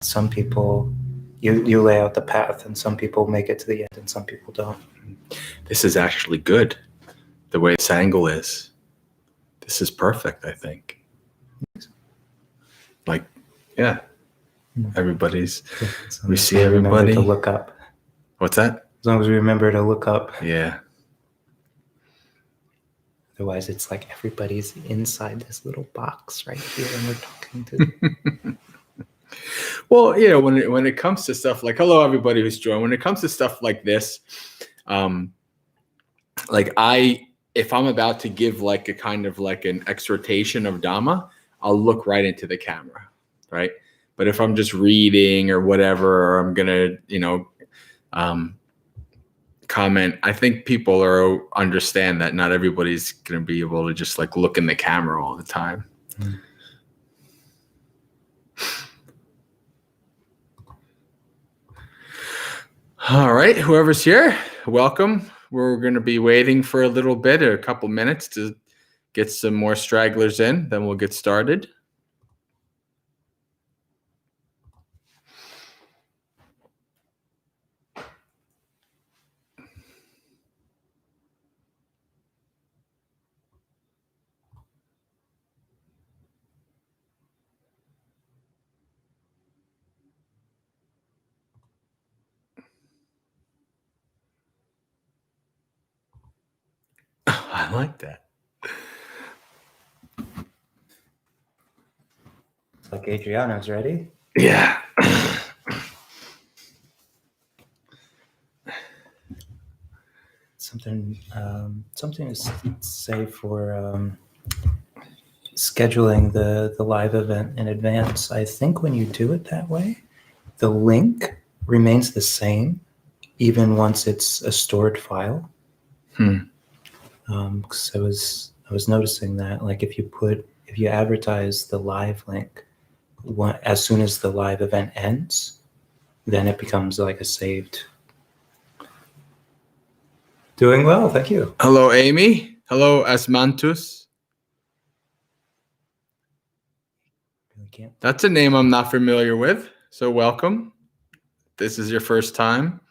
Some people, you lay out the path, and some people make it to the end, and some people don't. This is actually good, the way this angle is. This is perfect, I think. Like, yeah. Everybody's, we see everybody. To look up. What's that? As long as we remember to look up. Yeah. Otherwise, it's like everybody's inside this little box right here, and we're talking to. Well, when it comes to stuff like, hello, everybody who's joined. When it comes to stuff like this, if I'm about to give like a kind of like an exhortation of Dhamma, I'll look right into the camera, right? But if I'm just reading or whatever, or I'm gonna, comment, I think people understand that not everybody's gonna be able to just like look in the camera all the time. Mm. All right, whoever's here, welcome. We're going to be waiting for a little bit, a couple minutes to get some more stragglers in, then we'll get started. I like that. It's like Adriano's ready. Yeah. Something to say for scheduling the live event in advance. I think when you do it that way, the link remains the same even once it's a stored file. Because I was noticing that, like, if you advertise the live link as soon as the live event ends, then it becomes like a saved. Doing well, thank you. Hello, Amy. Hello, Asmantus. That's a name I'm not familiar with, so welcome. This is your first time.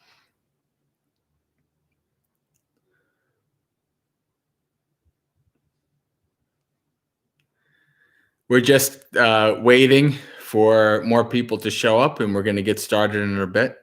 We're just waiting for more people to show up, and we're going to get started in a bit.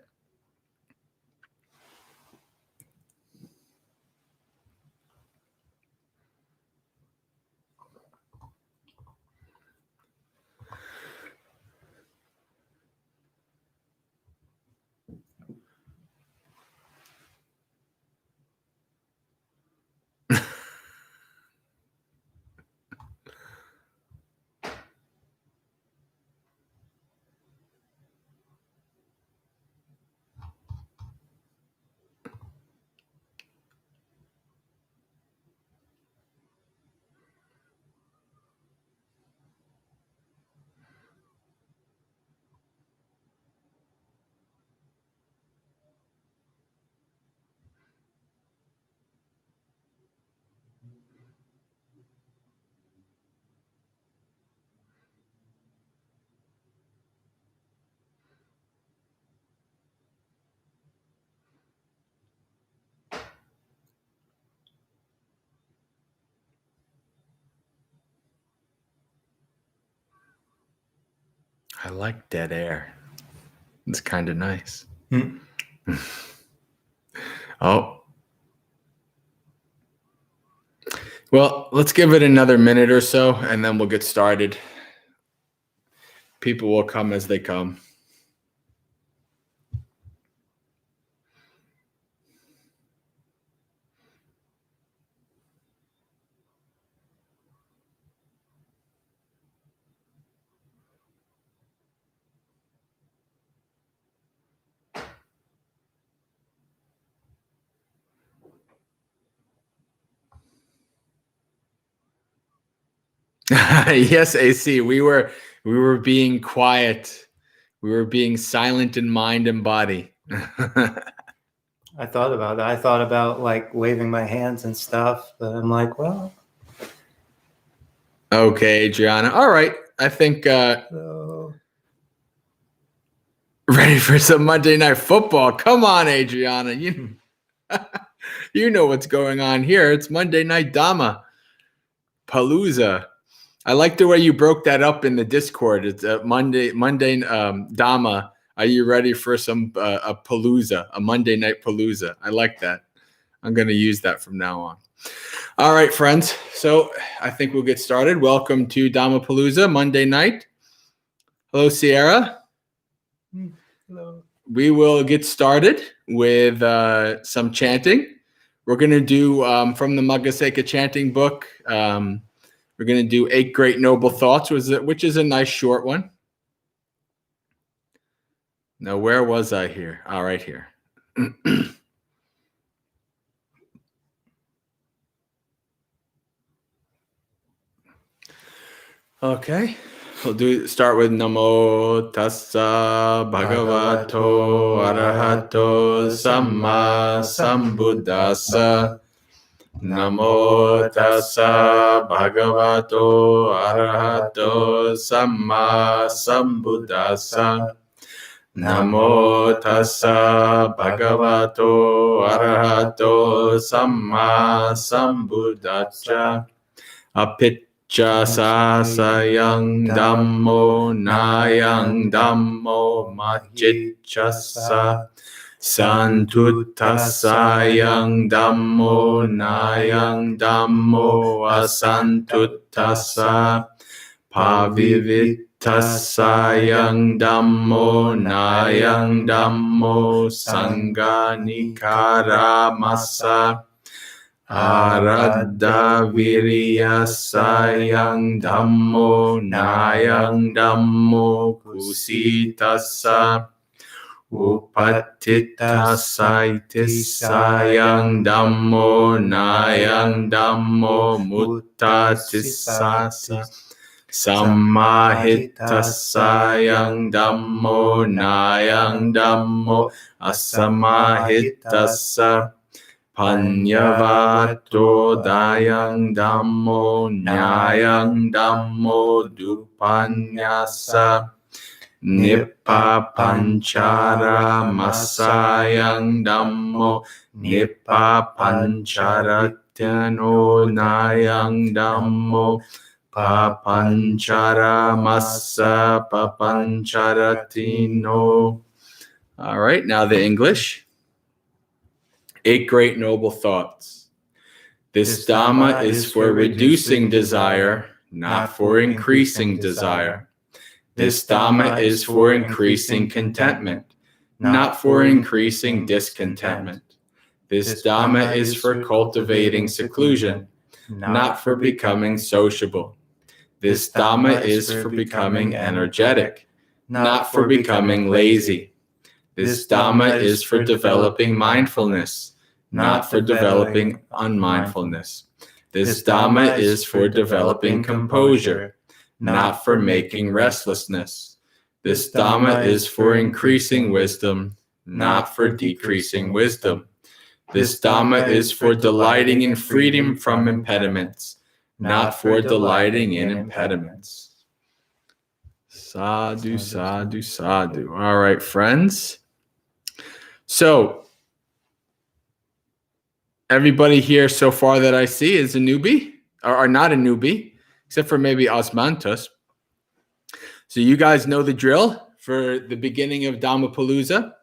I like dead air. It's kind of nice. Oh. Well, let's give it another minute or so, and then we'll get started. People will come as they come. Yes, AC. We were being quiet. We were being silent in mind and body. I thought about that. I thought about like waving my hands and stuff, but I'm like, well. Okay, Adriana. All right. I think Ready for some Monday Night Football? Come on, Adriana. You know what's going on here. It's Monday Night Dhammapalooza. I like the way you broke that up in the Discord. It's Monday Dhamma. Are you ready for some a palooza, a Monday Night Palooza? I like that. I'm going to use that from now on. All right, friends. So I think we'll get started. Welcome to Dhammapalooza Monday night. Hello, Sierra. Hello. We will get started with some chanting. We're going to do from the Moggallāna chanting book. We're going to do 8 Great Noble Thoughts, which is a nice short one. Now, where was I here? All right, here. Okay. We'll start with Namo Tassa Bhagavato Arahato Samma Sambuddhassa. Namo Tassa Bhagavato Arahato Samma Sambuddhassa. Namo Tassa Bhagavato Arahato Samma Sambuddhassa. Sayang Dhammo Nayang Dhammo Machichasa Santutasayang Dhammo Nayang Dhammo Asantuttasa Pavivitasayang Dhammo Nayang Dhammo Sanganikaramasa Aradha Viriyasayang Dhammo Nayang Dhammo Kusitasa Upattitasaitisayang Dhammo Nayang Dhammo Muttatisasa Sammahitasayang Dhammo Nayang Dhammo Asamahitasa Panyavato Dayang Dhammo Nyayang Dhammo Dupanyasa Nippa Panchara Masayang Dhammo Nippa Pancharatyano Nayang Dhammo Papanchara Massa Papancharatino. All right, now the English. 8 Great Noble Thoughts. This Dhamma is for reducing desire, not for increasing desire. This Dhamma is for increasing contentment, not for increasing discontentment. This Dhamma is for cultivating seclusion, not for becoming sociable. This Dhamma is for becoming energetic, not for becoming lazy. This Dhamma is for developing mindfulness, not for developing unmindfulness. This Dhamma is for developing composure, not for making restlessness. This Dhamma is for increasing wisdom, not for decreasing wisdom. This Dhamma is for delighting in freedom from impediments, not for delighting in impediments. Sadhu, sadhu, sadhu. All right, friends. So, everybody here so far that I see is a newbie, or not a newbie, except for maybe Osmanthus. So you guys know the drill for the beginning of Dhammapalooza.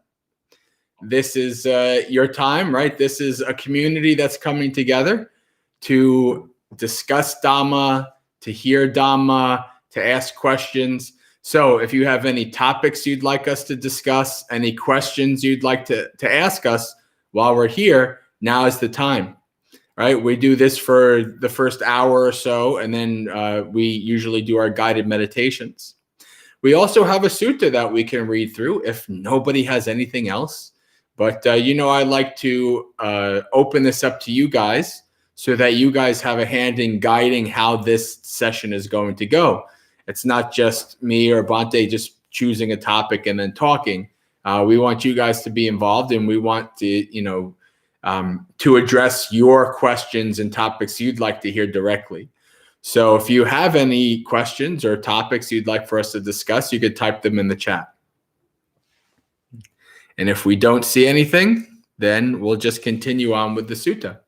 This is your time, right? This is a community that's coming together to discuss Dhamma, to hear Dhamma, to ask questions. So if you have any topics you'd like us to discuss, any questions you'd like to ask us while we're here, now is the time, right? We do this for the first hour or so, and then we usually do our guided meditations. We also have a sutta that we can read through if nobody has anything else. But, I like to open this up to you guys so that you guys have a hand in guiding how this session is going to go. It's not just me or Bhante just choosing a topic and then talking. We want you guys to be involved, and we want to, to address your questions and topics you'd like to hear directly. So if you have any questions or topics you'd like for us to discuss, you could type them in the chat. And if we don't see anything, then we'll just continue on with the sutta.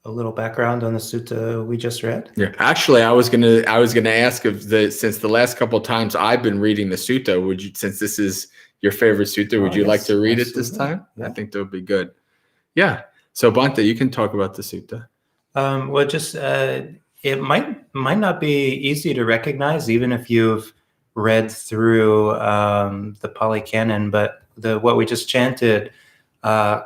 A little background on the sutta we just read. Yeah, actually, I was gonna ask if since the last couple of times I've been reading the sutta, would you, since this is your favorite sutta, would you like to read it this time? Yeah. I think that would be good. Yeah. So Bhante, you can talk about the sutta. Well, just it might not be easy to recognize, even if you've read through the Pali Canon, but what we just chanted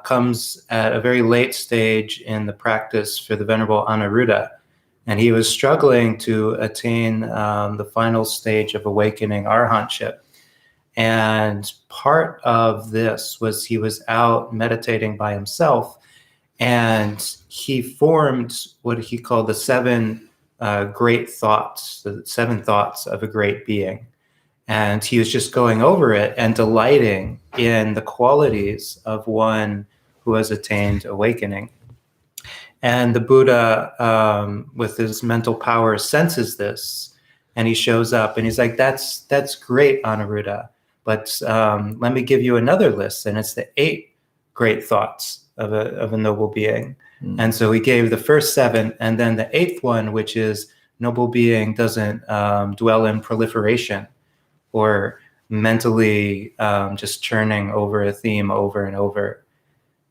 comes at a very late stage in the practice for the Venerable Anuruddha. And he was struggling to attain the final stage of awakening arahantship. And part of this was he was out meditating by himself, and he formed what he called the seven great thoughts, the 7 thoughts of a great being. And he was just going over it and delighting in the qualities of one who has attained awakening. And the Buddha, with his mental power, senses this, and he shows up and he's like, that's great, Anuruddha, but let me give you another list, and it's the 8 great thoughts of a noble being. And so he gave the first 7, and then the 8th one, which is noble being doesn't dwell in proliferation, or mentally just churning over a theme over and over.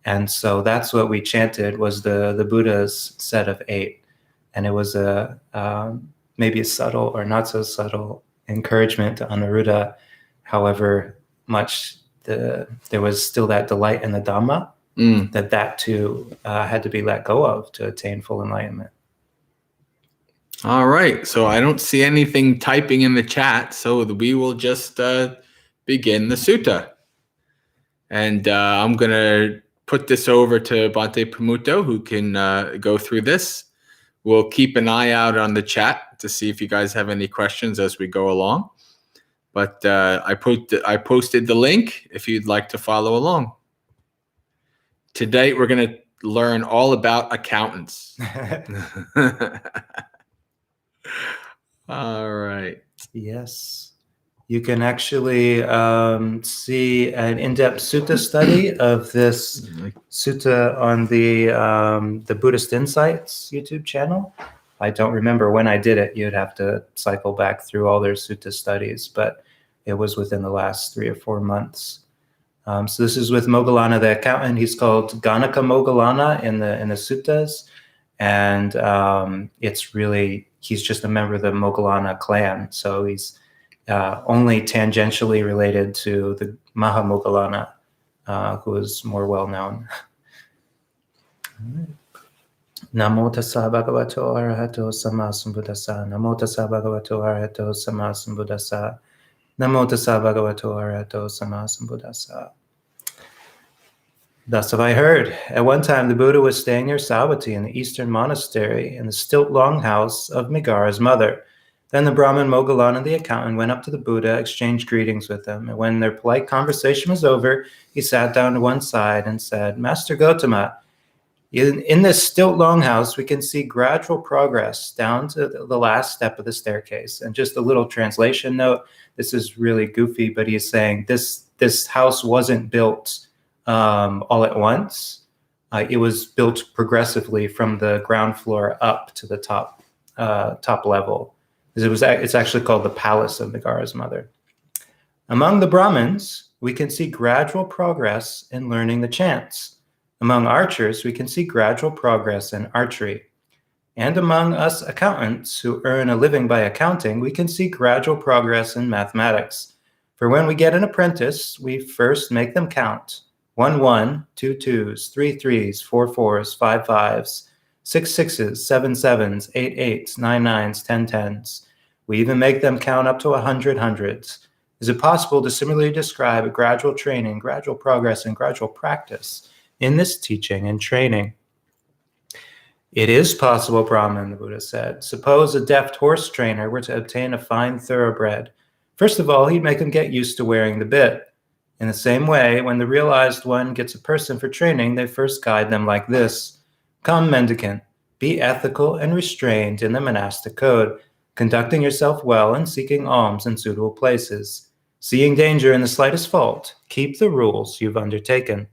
And so that's what we chanted, was the Buddha's set of 8. And it was a maybe a subtle or not so subtle encouragement to Anuruddha, however much there was still that delight in the Dhamma, that too had to be let go of to attain full enlightenment. All right. So I don't see anything typing in the chat, so we will just begin the sutta. And I'm going to put this over to Bhante Pramuto, who can go through this. We'll keep an eye out on the chat to see if you guys have any questions as we go along. But I posted the link if you'd like to follow along. Today, we're going to learn all about accountants. All right. Yes. You can actually see an in-depth sutta study of this sutta on the Buddhist Insights YouTube channel. I don't remember when I did it. You'd have to cycle back through all their sutta studies, but it was within the last 3 or 4 months. So this is with Moggallāna, the accountant. He's called Ganaka Moggallāna in the suttas, and it's really, he's just a member of the Moggallāna clan. So he's only tangentially related to the Maha Moggallāna, who is more well known. Namo tassa bhagavato arahato samma sambuddhassa. Namo tassa bhagavato arahato samma sambuddhassa. Namo tassa bhagavato arahato samma sambuddhassa. Thus have I heard. At one time, the Buddha was staying near Savatthi in the eastern monastery in the stilt longhouse of Megara's mother. Then the Brahmin Moggallāna, the accountant, went up to the Buddha, exchanged greetings with him. And when their polite conversation was over, he sat down to one side and said, Master Gotama, in this stilt longhouse, we can see gradual progress down to the last step of the staircase. And just a little translation note, this is really goofy, but he's saying this house wasn't built all at once. It was built progressively from the ground floor up to the top level. It's actually called the Palace of Megara's mother. Among the Brahmins, we can see gradual progress in learning the chants. Among archers, we can see gradual progress in archery. And among us accountants who earn a living by accounting, we can see gradual progress in mathematics. For when we get an apprentice, we first make them count. 1 1, 2 2s, 3 3s, 4 4s, 5 5s, 6 6s, 7 7s, 8 8s, 9 9s, 10 10s. We even make them count up to 100 hundreds. Is it possible to similarly describe a gradual training, gradual progress, and gradual practice in this teaching and training? It is possible, Brahman, the Buddha said. Suppose a deft horse trainer were to obtain a fine thoroughbred. First of all, he'd make him get used to wearing the bit. In the same way, when the realized one gets a person for training, they first guide them like this. Come, mendicant, be ethical and restrained in the monastic code, conducting yourself well and seeking alms in suitable places. Seeing danger in the slightest fault, keep the rules you've undertaken.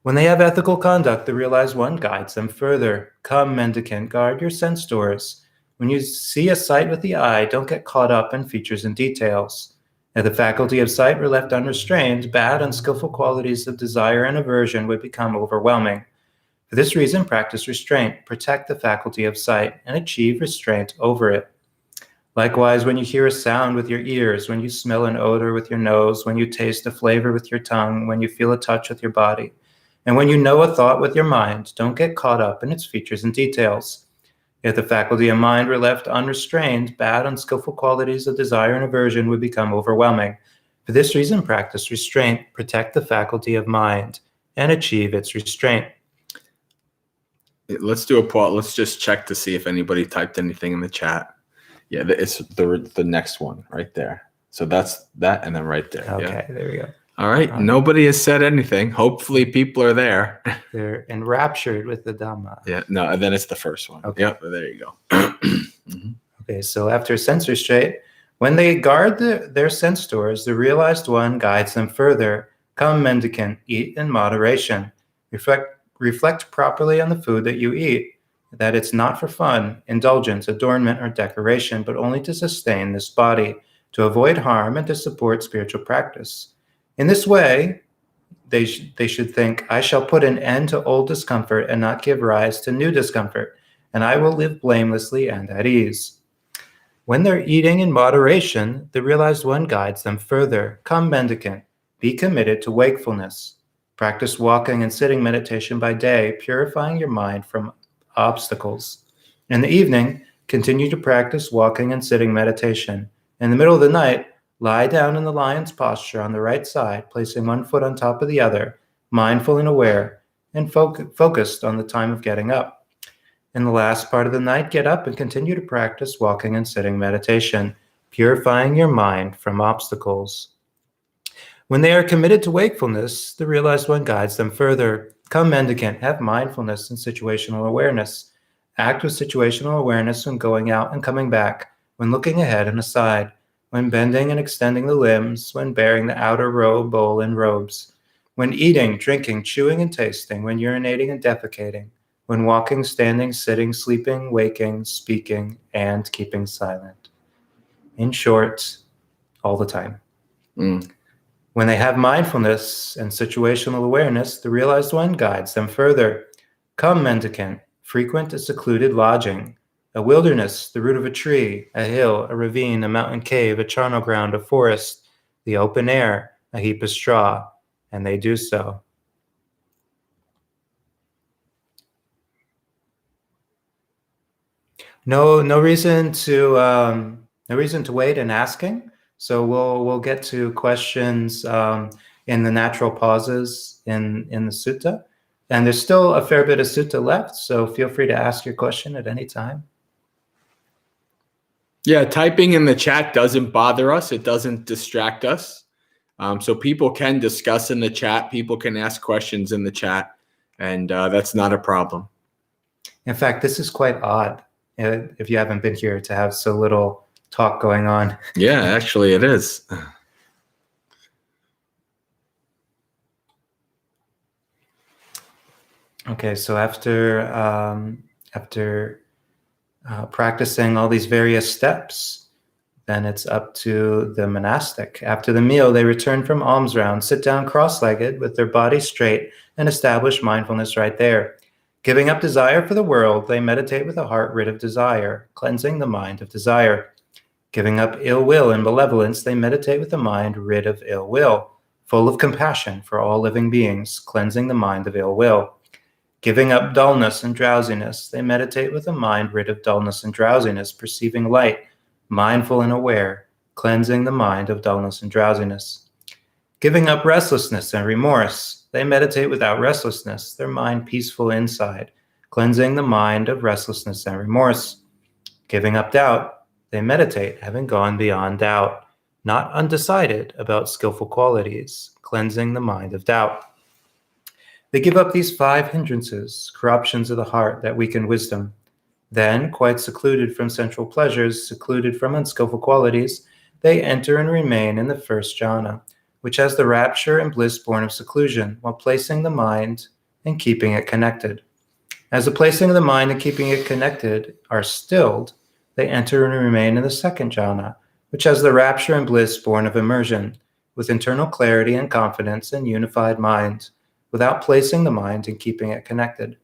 When they have ethical conduct, the realized one guides them further. Come, mendicant, guard your sense doors. When you see a sight with the eye, don't get caught up in features and details. If the faculty of sight were left unrestrained, bad, unskillful qualities of desire and aversion would become overwhelming. For this reason, practice restraint, protect the faculty of sight, and achieve restraint over it. Likewise, when you hear a sound with your ears, when you smell an odor with your nose, when you taste a flavor with your tongue, when you feel a touch with your body, and when you know a thought with your mind, don't get caught up in its features and details. If the faculty of mind were left unrestrained, bad, unskillful qualities of desire and aversion would become overwhelming. For this reason, practice restraint, protect the faculty of mind, and achieve its restraint. Let's do a pause. Let's just check to see if anybody typed anything in the chat. Yeah, it's the next one right there. So that's that, and then right there. Okay, yeah. There we go. All right. Nobody has said anything. Hopefully people are there. They're enraptured with the Dhamma. Yeah, no, and then it's the first one. Okay. Yep, there you go. Okay, so after sense restraint, when they guard their sense doors, the realized one guides them further. Come, mendicant, eat in moderation. Reflect properly on the food that you eat, that it's not for fun, indulgence, adornment, or decoration, but only to sustain this body, to avoid harm, and to support spiritual practice. In this way, they should think, I shall put an end to old discomfort and not give rise to new discomfort, and I will live blamelessly and at ease. When they're eating in moderation, the realized one guides them further. Come, mendicant, be committed to wakefulness. Practice walking and sitting meditation by day, purifying your mind from obstacles. In the evening, continue to practice walking and sitting meditation. In the middle of the night, lie down in the lion's posture on the right side, placing one foot on top of the other, mindful and aware, and focused on the time of getting up. In the last part of the night, get up and continue to practice walking and sitting meditation, purifying your mind from obstacles. When they are committed to wakefulness, the realized one guides them further. Come, mendicant, have mindfulness and situational awareness. Act with situational awareness when going out and coming back, when looking ahead and aside, when bending and extending the limbs, when bearing the outer robe, bowl, and robes, when eating, drinking, chewing, and tasting, when urinating and defecating, when walking, standing, sitting, sleeping, waking, speaking, and keeping silent. In short, all the time. When they have mindfulness and situational awareness, the realized one guides them further. Come, mendicant, frequent a secluded lodging, a wilderness, the root of a tree, a hill, a ravine, a mountain cave, a charnel ground, a forest, the open air, a heap of straw, and they do so. No reason to wait in asking. So we'll get to questions in the natural pauses in the sutta, and there's still a fair bit of sutta left. So feel free to ask your question at any time. Yeah, typing in the chat doesn't bother us. It doesn't distract us. So people can discuss in the chat. People can ask questions in the chat, and that's not a problem. In fact, this is quite odd, if you haven't been here, to have so little talk going on. Yeah, actually it is. Okay, so after practicing all these various steps, then it's up to the monastic. After the meal, they return from alms round, sit down cross-legged with their body straight, and establish mindfulness right there. Giving up desire for the world, they meditate with a heart rid of desire, cleansing the mind of desire. Giving up ill will and malevolence, they meditate with a mind rid of ill will, full of compassion for all living beings, cleansing the mind of ill will. Giving up dullness and drowsiness, they meditate with a mind rid of dullness and drowsiness, perceiving light, mindful and aware, cleansing the mind of dullness and drowsiness. Giving up restlessness and remorse, they meditate without restlessness, their mind peaceful inside, cleansing the mind of restlessness and remorse. Giving up doubt, they meditate, having gone beyond doubt, not undecided about skillful qualities, cleansing the mind of doubt. They give up these 5 hindrances, corruptions of the heart that weaken wisdom. Then, quite secluded from sensual pleasures, secluded from unskillful qualities, they enter and remain in the first jhana, which has the rapture and bliss born of seclusion, while placing the mind and keeping it connected. As the placing of the mind and keeping it connected are stilled, they enter and remain in the second jhana, which has the rapture and bliss born of immersion, with internal clarity and confidence and unified mind, without placing the mind and keeping it connected.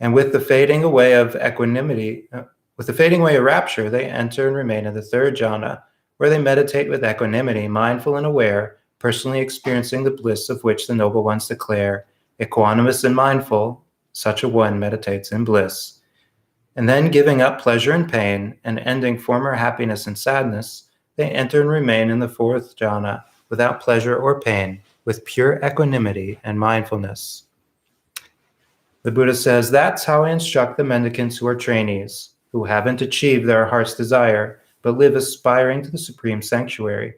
And with the fading away of equanimity, with the fading away of rapture, they enter and remain in the third jhana, where they meditate with equanimity, mindful and aware, personally experiencing the bliss of which the noble ones declare, equanimous and mindful, such a one meditates in bliss. And then, giving up pleasure and pain, and ending former happiness and sadness, they enter and remain in the fourth jhana, without pleasure or pain, with pure equanimity and mindfulness. The Buddha says, that's how I instruct the mendicants who are trainees, who haven't achieved their heart's desire, but live aspiring to the supreme sanctuary.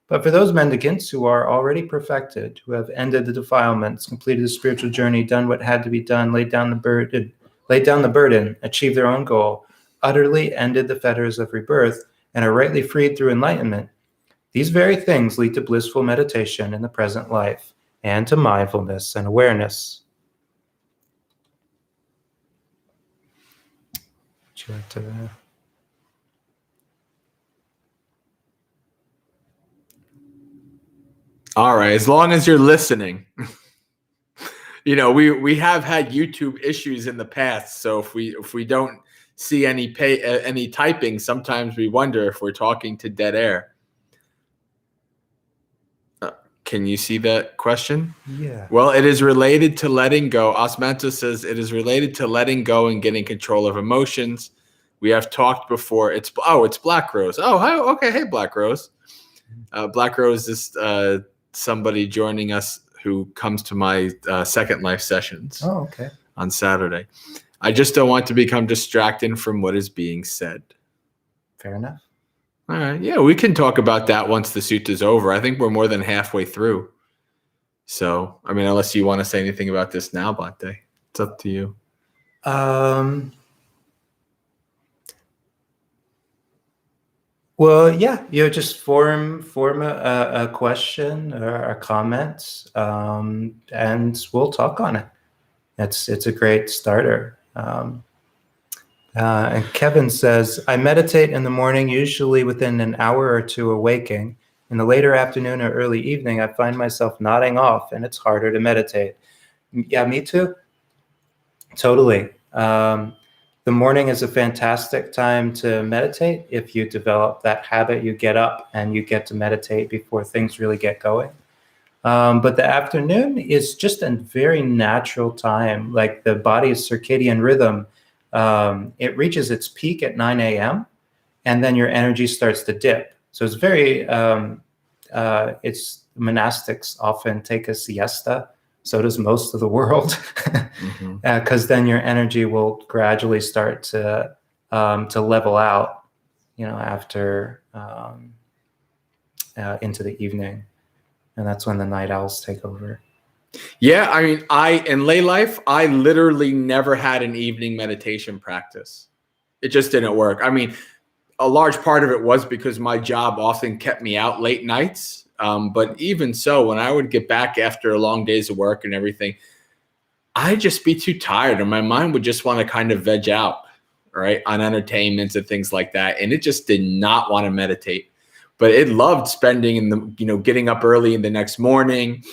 But for those mendicants who are already perfected, who have ended the defilements, completed the spiritual journey, done what had to be done, laid down the burden, achieved their own goal, utterly ended the fetters of rebirth, and are rightly freed through enlightenment, these very things lead to blissful meditation in the present life, and to mindfulness and awareness. Would you like to... All right, as long as you're listening. You know, we have had YouTube issues in the past, so if we don't see any typing, sometimes we wonder if we're talking to dead air. Can you see that question? Yeah. Well, it is related to letting go. Osmanto says it is related to letting go and getting control of emotions. We have talked before. It's Black Rose. Oh, hi, okay. Hey, Black Rose. Black Rose is somebody joining us who comes to my Second Life sessions. Oh, okay. On Saturday. I just don't want to become distracted from what is being said. Fair enough. All right. Yeah, we can talk about that once the sutta is over. I think we're more than halfway through. So, I mean, unless you want to say anything about this now, Bhante, it's up to you. Well, yeah, just form a question or a comment, and we'll talk on it. It's a great starter. And Kevin says, I meditate in the morning, usually within an hour or two of waking. In the later afternoon or early evening, I find myself nodding off, and it's harder to meditate. Yeah, me too. Totally. The morning is a fantastic time to meditate. If you develop that habit, you get up and you get to meditate before things really get going. But the afternoon is just a very natural time, like the body's circadian rhythm. It reaches its peak at 9 a.m. and then your energy starts to dip. So it's very, monastics often take a siesta. So does most of the world, because then your energy will gradually start to level out, after into the evening, and that's when the night owls take over. Yeah, I mean, in lay life, I literally never had an evening meditation practice. It just didn't work. I mean, a large part of it was because my job often kept me out late nights. But even so, when I would get back after long days of work and everything, I'd just be too tired and my mind would just want to kind of veg out, right, on entertainments and things like that. And it just did not want to meditate. But it loved spending getting up early in the next morning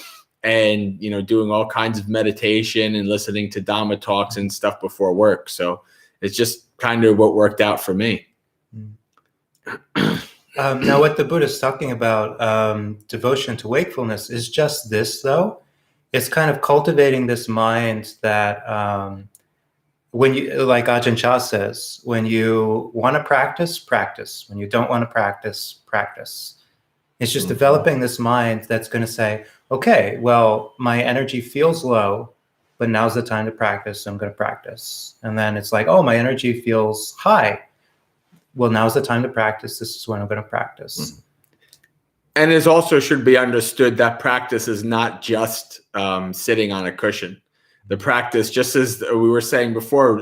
and, doing all kinds of meditation and listening to Dhamma talks and stuff before work. So it's just kind of what worked out for me. Now, what the Buddha is talking about, devotion to wakefulness, is just this, though. It's kind of cultivating this mind that when you, like Ajahn Chah says, when you want to practice, practice. When you don't want to practice, practice. It's just developing this mind that's going to say, okay, well, my energy feels low, but now's the time to practice, so I'm going to practice. And then it's like, oh, my energy feels high. Well, now's the time to practice. This is when I'm going to practice. And it also should be understood that practice is not just sitting on a cushion. The practice, just as we were saying before,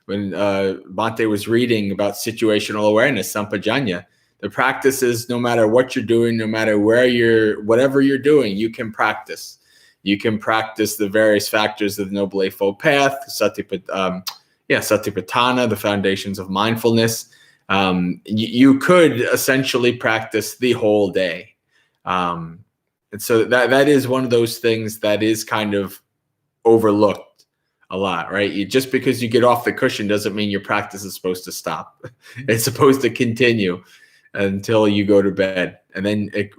when Bhante was reading about situational awareness, sampajanya, the practice is no matter what you're doing, no matter whatever you're doing, you can practice. You can practice the various factors of the Noble Eightfold Path, satipatthana, the foundations of mindfulness. You could essentially practice the whole day. And so that is one of those things that is kind of overlooked a lot, right? Just because you get off the cushion doesn't mean your practice is supposed to stop. It's supposed to continue until you go to bed. And then it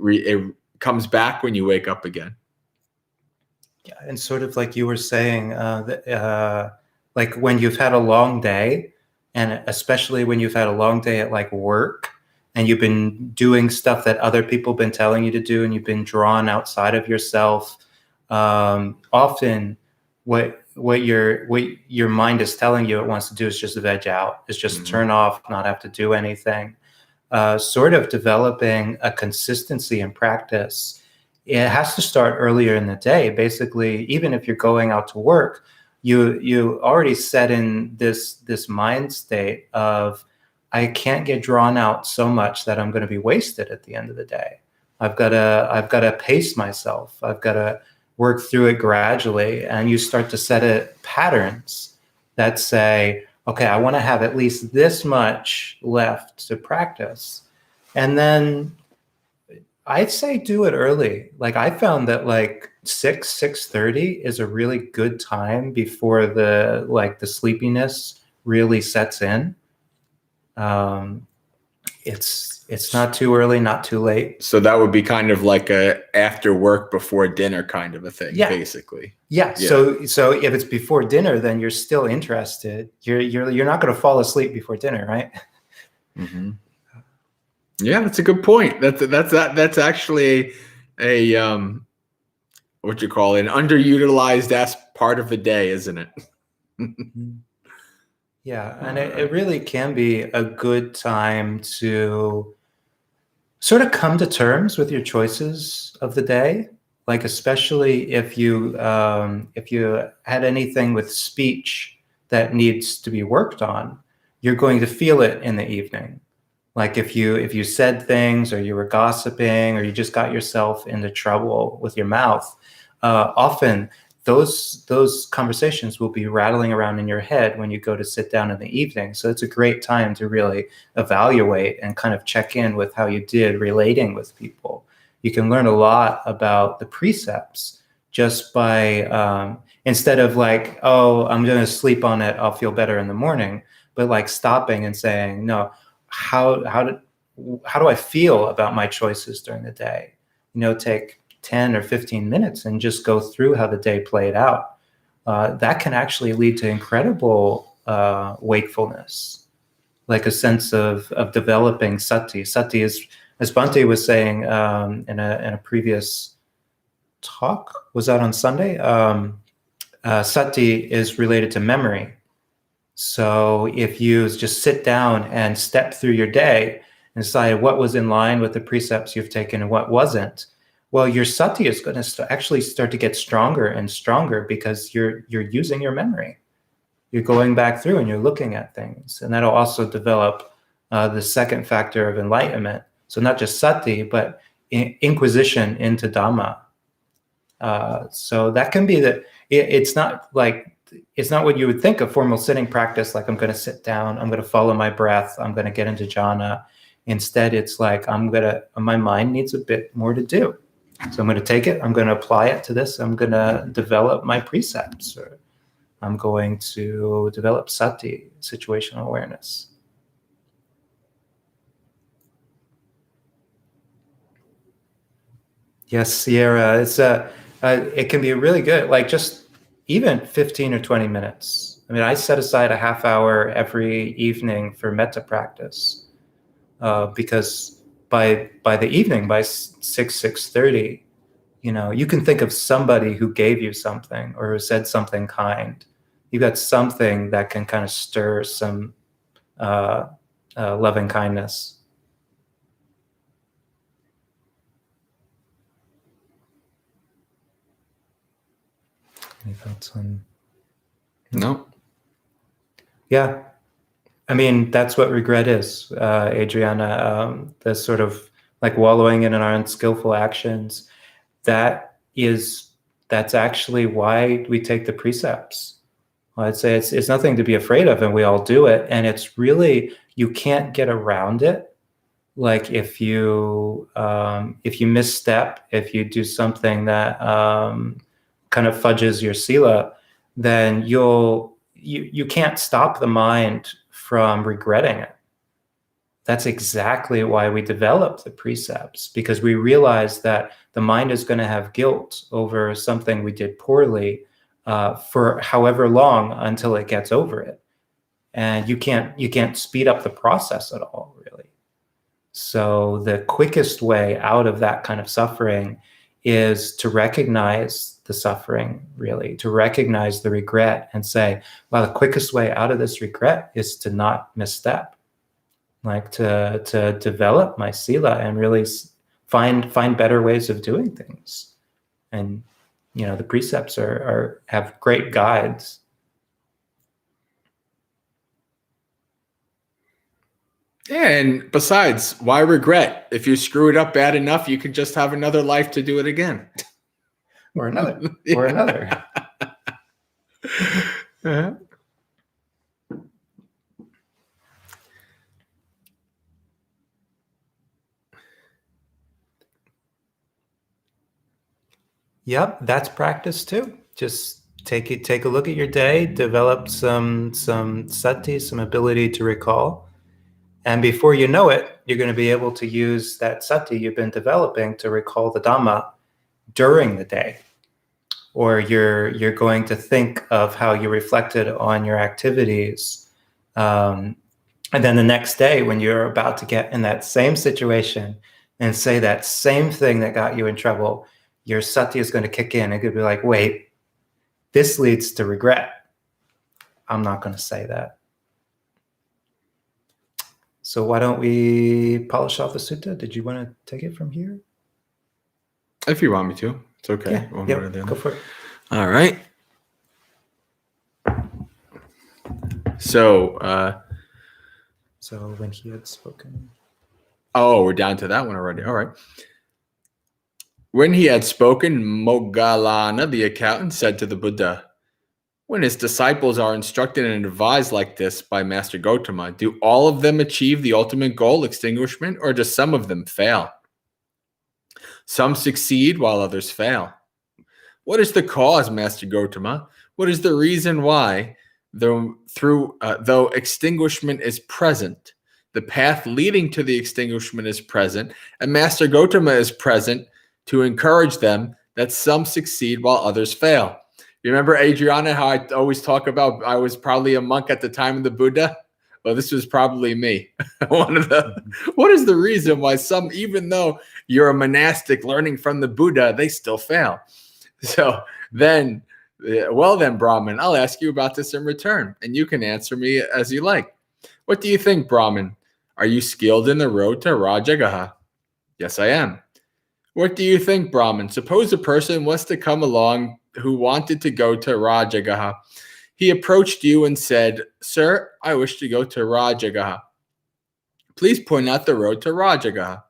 comes back when you wake up again. Yeah, and sort of like you were saying, like when you've had a long day, and especially when you've had a long day at like work, and you've been doing stuff that other people have been telling you to do, and you've been drawn outside of yourself, often what your mind is telling you it wants to do is just veg out, is just turn off, not have to do anything. Sort of developing a consistency in practice. It has to start earlier in the day. Basically, even if you're going out to work, you already set in this mind state of, I can't get drawn out so much that I'm going to be wasted at the end of the day. I've got to pace myself. I've got to work through it gradually, and you start to set it patterns that say, okay, I want to have at least this much left to practice, and then I'd say do it early. Like I found that like 6:30 is a really good time before the sleepiness really sets in. It's not too early, not too late. So that would be kind of like a after work, before dinner kind of a thing, basically. Yeah. So if it's before dinner, then you're still interested. You're not going to fall asleep before dinner, right? Mm-hmm. Yeah, that's a good point. That's actually a what you call an underutilized part of the day, isn't it? Yeah, and it really can be a good time to sort of come to terms with your choices of the day. Like especially if you had anything with speech that needs to be worked on, you're going to feel it in the evening. Like if you said things, or you were gossiping, or you just got yourself into trouble with your mouth, often those conversations will be rattling around in your head when you go to sit down in the evening. So it's a great time to really evaluate and kind of check in with how you did relating with people. You can learn a lot about the precepts just by, instead of like, oh, I'm going to sleep on it, I'll feel better in the morning, but like stopping and saying, no, how do I feel about my choices during the day? Take 10 or 15 minutes and just go through how the day played out. That can actually lead to incredible wakefulness, like a sense of developing sati. Sati is, as Bhante was saying in a previous talk, was that on Sunday? Sati is related to memory. So if you just sit down and step through your day and decide what was in line with the precepts you've taken and what wasn't, well, your sati is going to actually start to get stronger and stronger because you're using your memory. You're going back through and you're looking at things, and that'll also develop the second factor of enlightenment. So not just sati, but inquisition into Dhamma. So that can be it's not what you would think of formal sitting practice, like I'm going to sit down, I'm going to follow my breath, I'm going to get into jhana. Instead, it's like my mind needs a bit more to do. So I'm going to take it, I'm going to apply it to this, I'm going to develop my precepts, or I'm going to develop sati, situational awareness. Yes, Sierra, it can be really good, like just even 15 or 20 minutes. I mean, I set aside a half hour every evening for metta practice because by the evening, by 6:30, you can think of somebody who gave you something or who said something kind. You got something that can kind of stir some loving kindness. Any thoughts on? No. Yeah. I mean, that's what regret is, Adriana. The sort of like wallowing in our unskillful actions. That's actually why we take the precepts. I'd say it's nothing to be afraid of, and we all do it. And it's really, you can't get around it. Like if you misstep, if you do something that kind of fudges your sila, then you can't stop the mind from regretting it. That's exactly why we developed the precepts, because we realize that the mind is going to have guilt over something we did poorly for however long until it gets over it. And you can't speed up the process at all, really. So the quickest way out of that kind of suffering is to recognize the suffering, really, to recognize the regret and say, well, the quickest way out of this regret is to not misstep, like to develop my sila and really find better ways of doing things. And, the precepts have great guides. Yeah, and besides, why regret? If you screw it up bad enough, you can just have another life to do it again. Or another. Or another. Uh-huh. Yep, that's practice too. Just take a look at your day, develop some sati, some ability to recall. And before you know it, you're going to be able to use that sati you've been developing to recall the Dhamma during the day. Or you're going to think of how you reflected on your activities. And then the next day, when you're about to get in that same situation and say that same thing that got you in trouble, your sati is going to kick in. It could be like, wait, this leads to regret. I'm not going to say that. So why don't we polish off the sutta? Did you want to take it from here? If you want me to, it's okay. Yeah, go for it. All right. So when he had spoken. Oh, we're down to that one already. All right. When he had spoken, Moggallāna, the accountant, said to the Buddha, when his disciples are instructed and advised like this by Master Gautama, do all of them achieve the ultimate goal, extinguishment, or do some of them fail? Some succeed while others fail. What is the cause, Master Gautama? What is the reason why, though extinguishment is present, the path leading to the extinguishment is present, and Master Gautama is present to encourage them, that some succeed while others fail? You remember, Adriana, how I always talk about I was probably a monk at the time of the Buddha? Well, this was probably me. What is the reason why some, even though you're a monastic learning from the Buddha, they still fail? So then, Brahman, I'll ask you about this in return, and you can answer me as you like. What do you think, Brahman? Are you skilled in the road to Rajagaha? Yes, I am. What do you think, Brahman? Suppose a person was to come along who wanted to go to Rajagaha. He approached you and said, Sir, I wish to go to Rajagaha. Please point out the road to Rajagaha.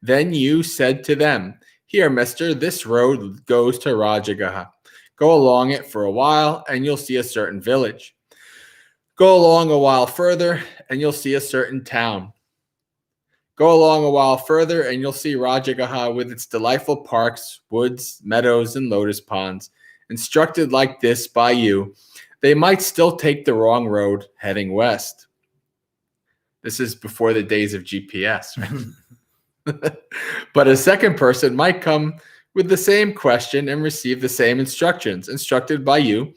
Then you said to them, Here, mister, this road goes to Rajagaha. Go along it for a while, and you'll see a certain village. Go along a while further, and you'll see a certain town. Go along a while further, and you'll see Rajagaha with its delightful parks, woods, meadows, and lotus ponds. Instructed like this by you, they might still take the wrong road heading west. This is before the days of GPS, right? But a second person might come with the same question and receive the same instructions. Instructed by you,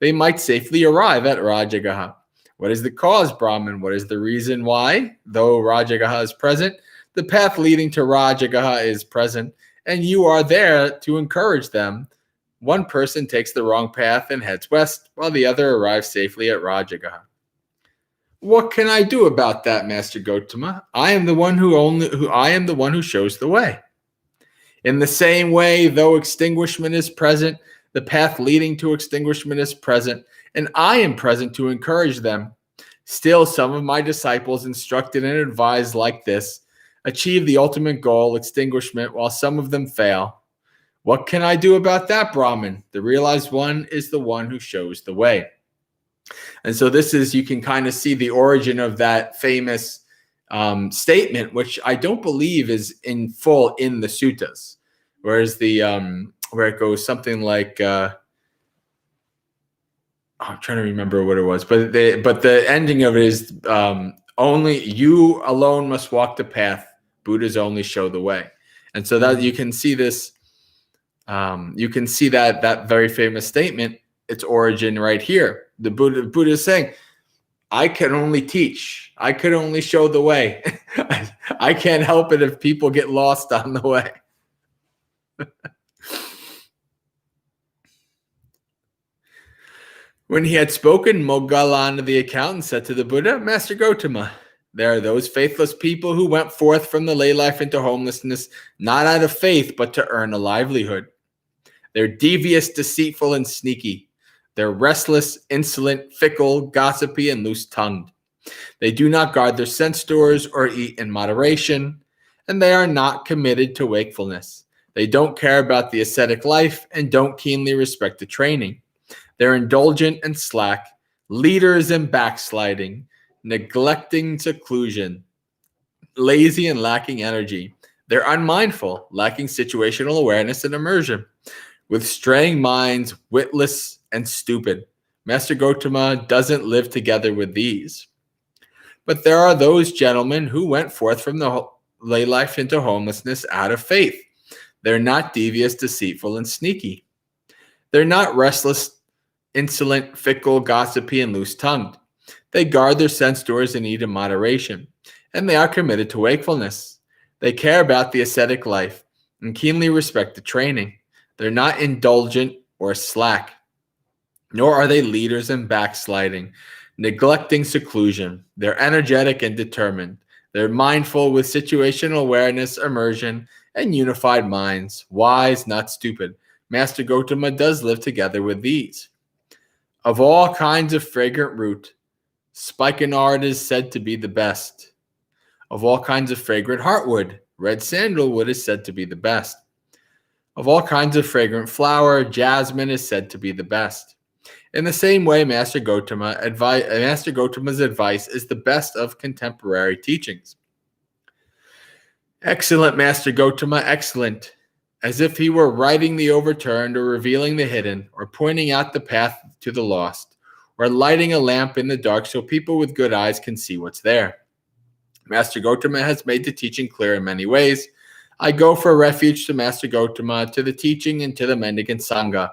they might safely arrive at Rajagaha. What is the cause, Brahman? What is the reason why, though Rajagaha is present, the path leading to Rajagaha is present, and you are there to encourage them? One person takes the wrong path and heads west, while the other arrives safely at Rajagaha. What can I do about that, Master Gautama? I am the one who shows the way. In the same way, though extinguishment is present, The path leading to extinguishment is present, and I am present to encourage them. Still, some of my disciples, instructed and advised like this, achieve the ultimate goal, extinguishment, while some of them fail. What can I do about that, Brahman? The realized one is the one who shows the way. And so this is, you can kind of see the origin of that famous statement, which I don't believe is in full in the suttas. Whereas the where it goes something like I'm trying to remember what it was, but the ending of it is only you alone must walk the path. Buddhas only show the way. And so that you can see this, you can see that very famous statement, its origin right here. The Buddha is saying, I can only teach. I could only show the way. I can't help it if people get lost on the way. When he had spoken, Moggallāna the accountant said to the Buddha, Master Gotama, there are those faithless people who went forth from the lay life into homelessness, not out of faith, but to earn a livelihood. They're devious, deceitful, and sneaky. They're restless, insolent, fickle, gossipy, and loose-tongued. They do not guard their sense stores or eat in moderation, and they are not committed to wakefulness. They don't care about the ascetic life and don't keenly respect the training. They're indulgent and slack, leaders and backsliding, neglecting seclusion, lazy and lacking energy. They're unmindful, lacking situational awareness and immersion, with straying minds, witless and stupid. Master Gotama doesn't live together with these. But there are those gentlemen who went forth from the lay life into homelessness out of faith. They're not devious, deceitful, and sneaky. They're not restless, insolent, fickle, gossipy, and loose-tongued. They guard their sense doors and eat in moderation, and they are committed to wakefulness. They care about the ascetic life and keenly respect the training. They're not indulgent or slack, nor are they leaders in backsliding, neglecting seclusion. They're energetic and determined. They're mindful with situational awareness, immersion, and unified minds, wise, not stupid. Master Gotama does live together with these. Of all kinds of fragrant root, spikenard is said to be the best. Of all kinds of fragrant heartwood, red sandalwood is said to be the best. Of all kinds of fragrant flower, jasmine is said to be the best. In the same way, Master Gotama's advice is the best of contemporary teachings. Excellent, Master Gotama, excellent. As if he were righting the overturned or revealing the hidden or pointing out the path to the lost or lighting a lamp in the dark so people with good eyes can see what's there. Master Gotama has made the teaching clear in many ways. I go for refuge to Master Gotama, to the teaching, and to the mendicant Sangha.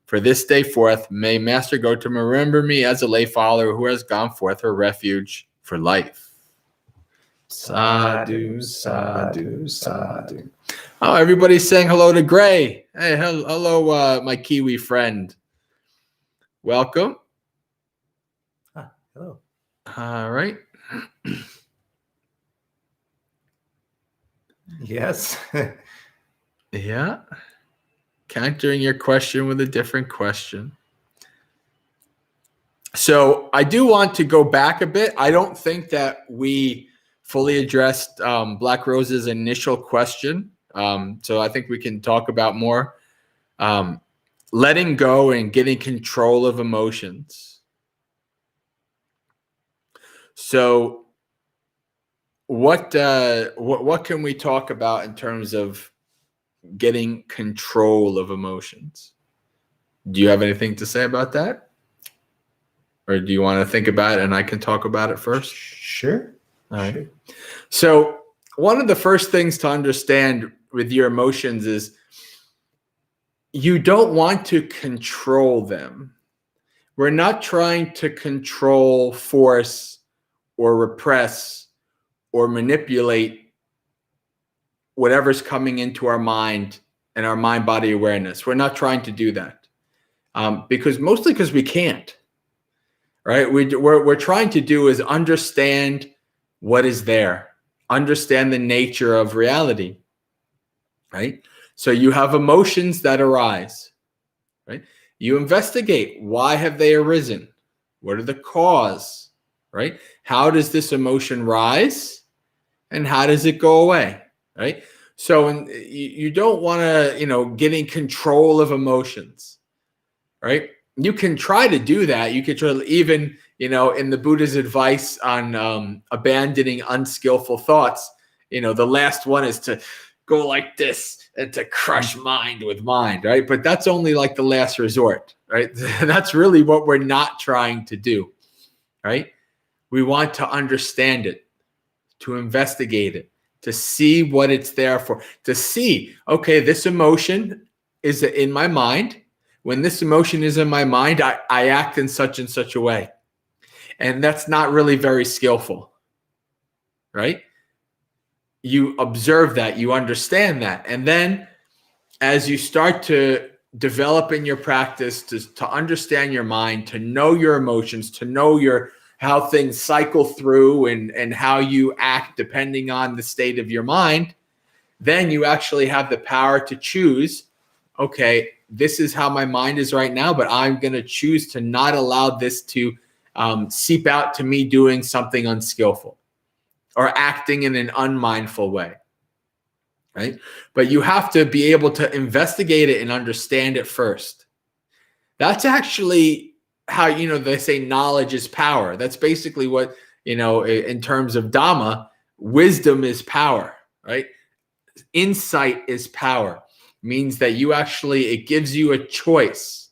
For this day forth, may Master Gotama remember me as a lay follower who has gone forth for refuge for life. Sadhu, sadhu, sadhu. Oh, everybody's saying hello to Gray. Hey, hello, my Kiwi friend. Welcome. Hello. All right. Yes. Yeah. Countering your question with a different question. So I do want to go back a bit. I don't think that we fully addressed Black Rose's initial question. So I think we can talk about more. Letting go and getting control of emotions. So what can we talk about in terms of getting control of emotions? Do you have anything to say about that? Or do you want to think about it and I can talk about it first? Sure. All right. Sure. So one of the first things to understand with your emotions is you don't want to control them. We're not trying to control, force, or repress, or manipulate whatever's coming into our mind and our mind-body awareness. We're not trying to do that because we can't. Right? We're trying to do is understand what is there, understand the nature of reality. Right? So you have emotions that arise. right? You investigate, why have they arisen? What are the cause, right? How does this emotion rise and how does it go away, right? So you don't want to, get in control of emotions, right? You can try to do that. You could try to, even, in the Buddha's advice on abandoning unskillful thoughts, the last one is to go like this and to crush mind with mind, right? But that's only like the last resort, right? That's really what we're not trying to do, right? We want to understand it, to investigate it, to see what it's there for, to see, okay, this emotion is in my mind. When this emotion is in my mind, I act in such and such a way. And that's not really very skillful, right? You observe that, you understand that. And then as you start to develop in your practice to understand your mind, to know your emotions, to know how things cycle through and how you act depending on the state of your mind, then you actually have the power to choose, okay, this is how my mind is right now, but I'm going to choose to not allow this to seep out to me doing something unskillful or acting in an unmindful way, right? But you have to be able to investigate it and understand it first. That's actually how, they say knowledge is power. That's basically what, in terms of Dhamma, wisdom is power, right? Insight is power. Means that it gives you a choice,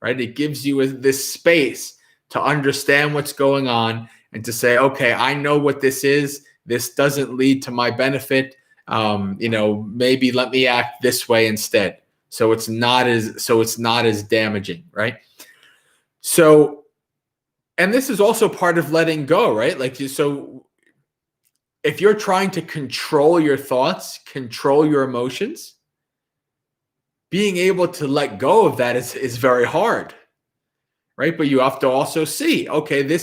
right? It gives you this space to understand what's going on and to say, okay, I know what this is. This doesn't lead to my benefit. Maybe let me act this way instead. So it's not as damaging, right? So, and this is also part of letting go, right? So if you're trying to control your thoughts, control your emotions, being able to let go of that is very hard, right? But you have to also see, okay,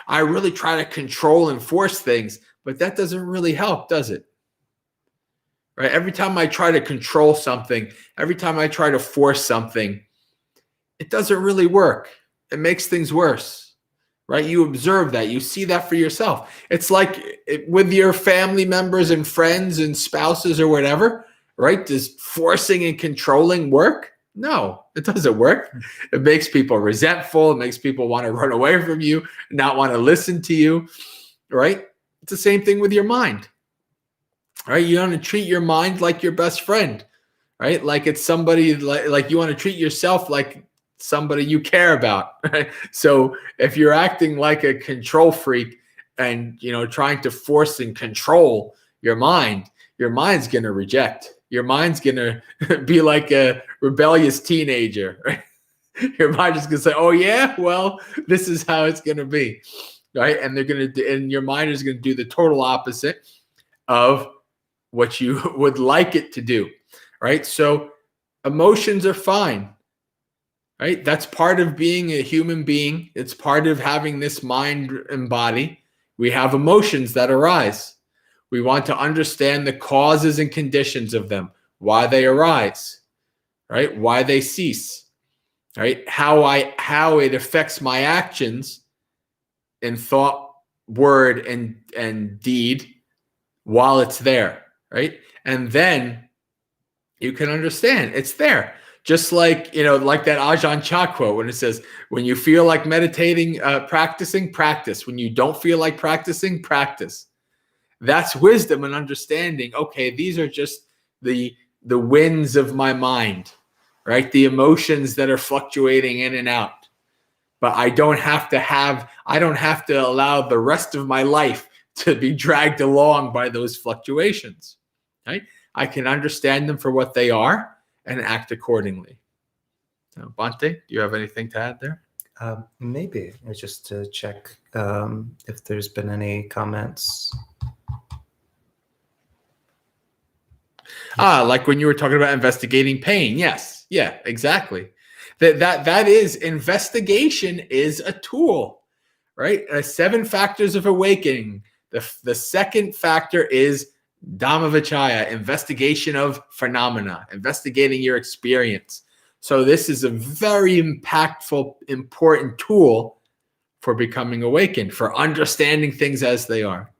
I really try to control and force things, but that doesn't really help, does it? Right? Every time I try to control something, every time I try to force something, it doesn't really work. It makes things worse, right? You observe that. You see that for yourself. It's like with your family members and friends and spouses or whatever, right? Does forcing and controlling work? No, it doesn't work. It makes people resentful. It makes people want to run away from you, not want to listen to you, right? It's the same thing with your mind, right? You want to treat your mind like your best friend, right? Like it's somebody, like you want to treat yourself like somebody you care about, right? So if you're acting like a control freak and, trying to force and control your mind's going to reject. Your mind's going to be like a rebellious teenager, right? Your mind is going to say, oh yeah, well, this is how it's going to be, right? And your mind is going to do the total opposite of what you would like it to do, right? So emotions are fine, right? That's part of being a human being. It's part of having this mind and body. We have emotions that arise. We want to understand the causes and conditions of them, why they arise, right? Why they cease, right? How it affects my actions in thought, word, and deed while it's there, right? And then you can understand it's there. Just like, like that Ajahn Chah quote when it says, when you feel like meditating, practicing, practice. When you don't feel like practicing, practice. That's wisdom and understanding. Okay, these are just the winds of my mind, right? The emotions that are fluctuating in and out. But I don't have to allow the rest of my life to be dragged along by those fluctuations, right? I can understand them for what they are and act accordingly. So, Bhante, do you have anything to add there? Maybe just to check if there's been any comments. Like when you were talking about investigating pain. Yes. Yeah, exactly. That is, investigation is a tool, right? 7 factors of awakening. The second factor is Dhammavicaya, investigation of phenomena, investigating your experience. So this is a very impactful, important tool for becoming awakened, for understanding things as they are.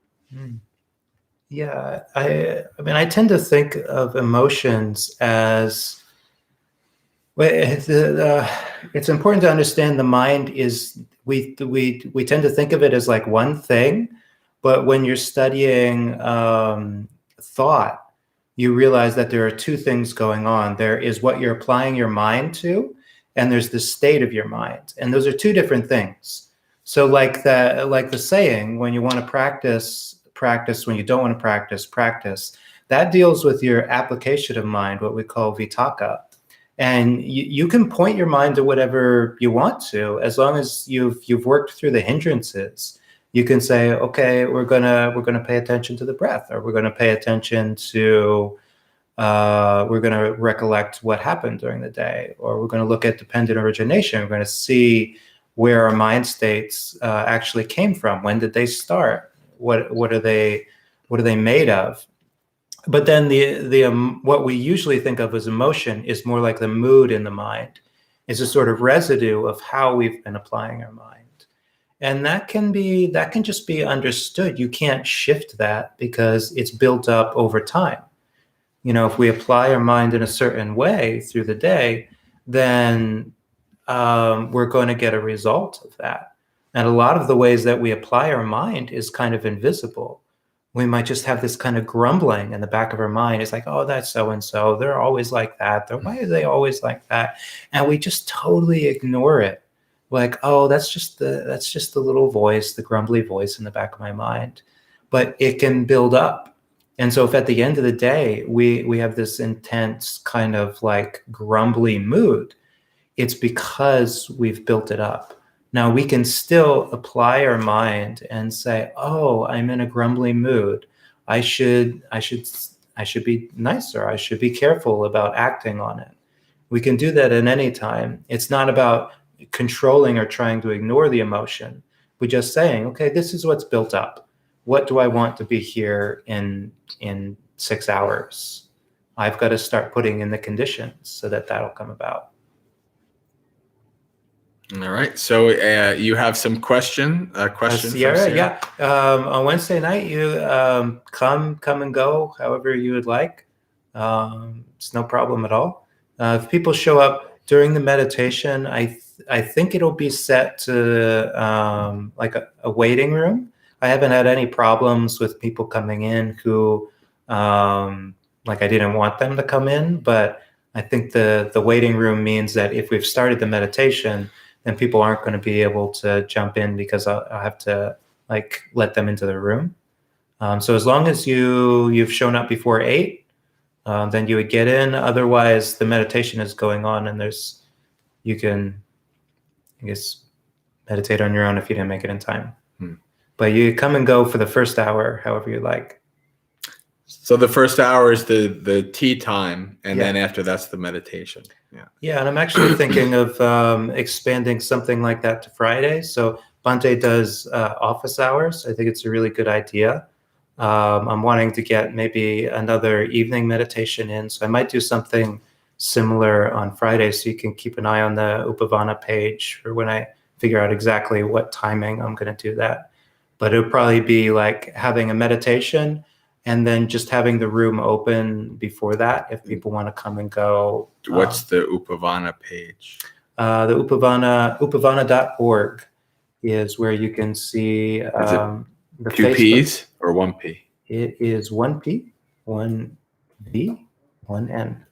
Yeah, I mean, I tend to think of emotions as, well, it's important to understand the mind is, we tend to think of it as like one thing, but when you're studying thought, you realize that there are two things going on. There is what you're applying your mind to, and there's the state of your mind. And those are two different things. So like the saying, when you want to practice, practice. When you don't want to practice, practice. That deals with your application of mind, what we call vitaka. And you can point your mind to whatever you want to, as long as you've worked through the hindrances. You can say, okay, we're gonna pay attention to the breath, or we're gonna pay attention to, we're gonna recollect what happened during the day, or we're gonna look at dependent origination. We're gonna see where our mind states actually came from. When did they start? What are they made of? But then what we usually think of as emotion is more like the mood in the mind. It's a sort of residue of how we've been applying our mind. And that can just be understood. You can't shift that because it's built up over time. If we apply our mind in a certain way through the day, then we're going to get a result of that. And a lot of the ways that we apply our mind is kind of invisible. We might just have this kind of grumbling in the back of our mind. It's like, oh, that's so-and-so. They're always like that. Why are they always like that? And we just totally ignore it. Like, oh, that's just the little voice, the grumbly voice in the back of my mind. But it can build up. And so if at the end of the day, we have this intense kind of like grumbly mood, it's because we've built it up. Now we can still apply our mind and say, oh, I'm in a grumbly mood. I should be nicer. I should be careful about acting on it. We can do that at any time. It's not about controlling or trying to ignore the emotion. We're just saying, okay, this is what's built up. What do I want to be here in 6 hours? I've got to start putting in the conditions so that that'll come about. All right. So you have some questions. Sierra, yeah. On Wednesday night, you come and go however you would like. It's no problem at all. If people show up during the meditation, I think it'll be set to like a waiting room. I haven't had any problems with people coming in who like I didn't want them to come in, but I think the waiting room means that if we've started the meditation, then people aren't going to be able to jump in because I'll have to like let them into the room. So as long as you've shown up before 8, then you would get in. Otherwise, the meditation is going on, and you can, I guess, meditate on your own if you didn't make it in time. But you come and go for the first hour, however you like. So the first hour is the tea time, and then after that's the meditation. Yeah, and I'm actually thinking of expanding something like that to Friday. So Bhante does office hours. I think it's a really good idea. I'm wanting to get maybe another evening meditation in. So I might do something similar on Friday, so you can keep an eye on the Upavana page for when I figure out exactly what timing I'm going to do that. But it'll probably be like having a meditation and then just having the room open before that if people want to come and go. What's the Upavana page? The upavana.org is where you can see the 2 Facebook. P's or 1 P? It is 1 P, 1 V, 1 N.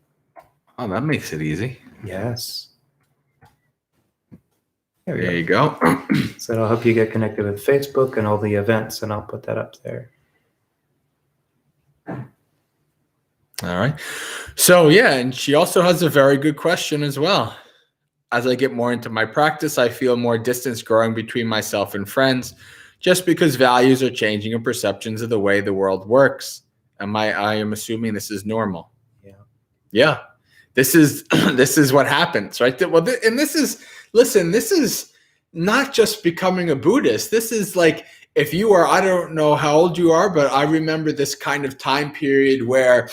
Oh, that makes it easy. Yes. There you go. So it'll help you get connected with Facebook and all the events, and I'll put that up there. All right. So, yeah, and she also has a very good question as well. As I get more into my practice, I feel more distance growing between myself and friends just because values are changing and perceptions of the way the world works. I am assuming this is normal. Yeah. Yeah. This is what happens, right? Well, and this is not just becoming a Buddhist. This is like, if you are, I don't know how old you are, but I remember this kind of time period where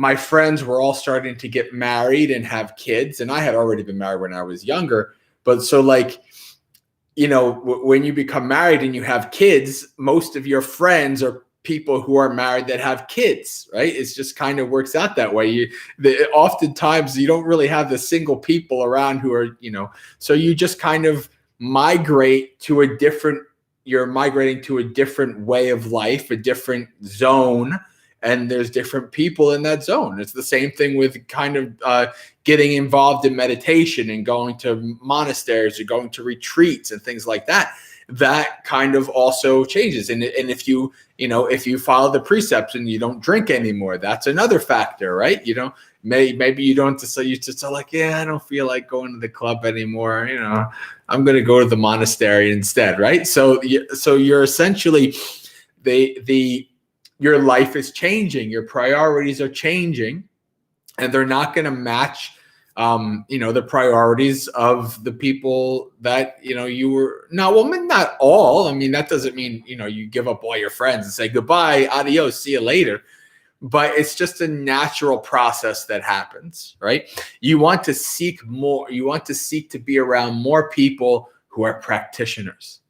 my friends were all starting to get married and have kids, and I had already been married when I was younger. But so like, when you become married and you have kids, most of your friends are people who are married that have kids, right? It's just kind of works out that way. Oftentimes you don't really have the single people around who are, so you just kind of you're migrating to a different way of life, a different zone, and there's different people in that zone. It's the same thing with kind of getting involved in meditation and going to monasteries or going to retreats and things like that. That kind of also changes. And if you follow the precepts and you don't drink anymore, that's another factor, right? Maybe you don't decide, you just are like, yeah, I don't feel like going to the club anymore. I'm going to go to the monastery instead, right? So you're essentially your life is changing, your priorities are changing, and they're not going to match, the priorities of the people that, you were not. Well, not all. I mean, that doesn't mean, you give up all your friends and say goodbye, adios, see you later. But it's just a natural process that happens, right? You want to seek more. You want to seek to be around more people who are practitioners,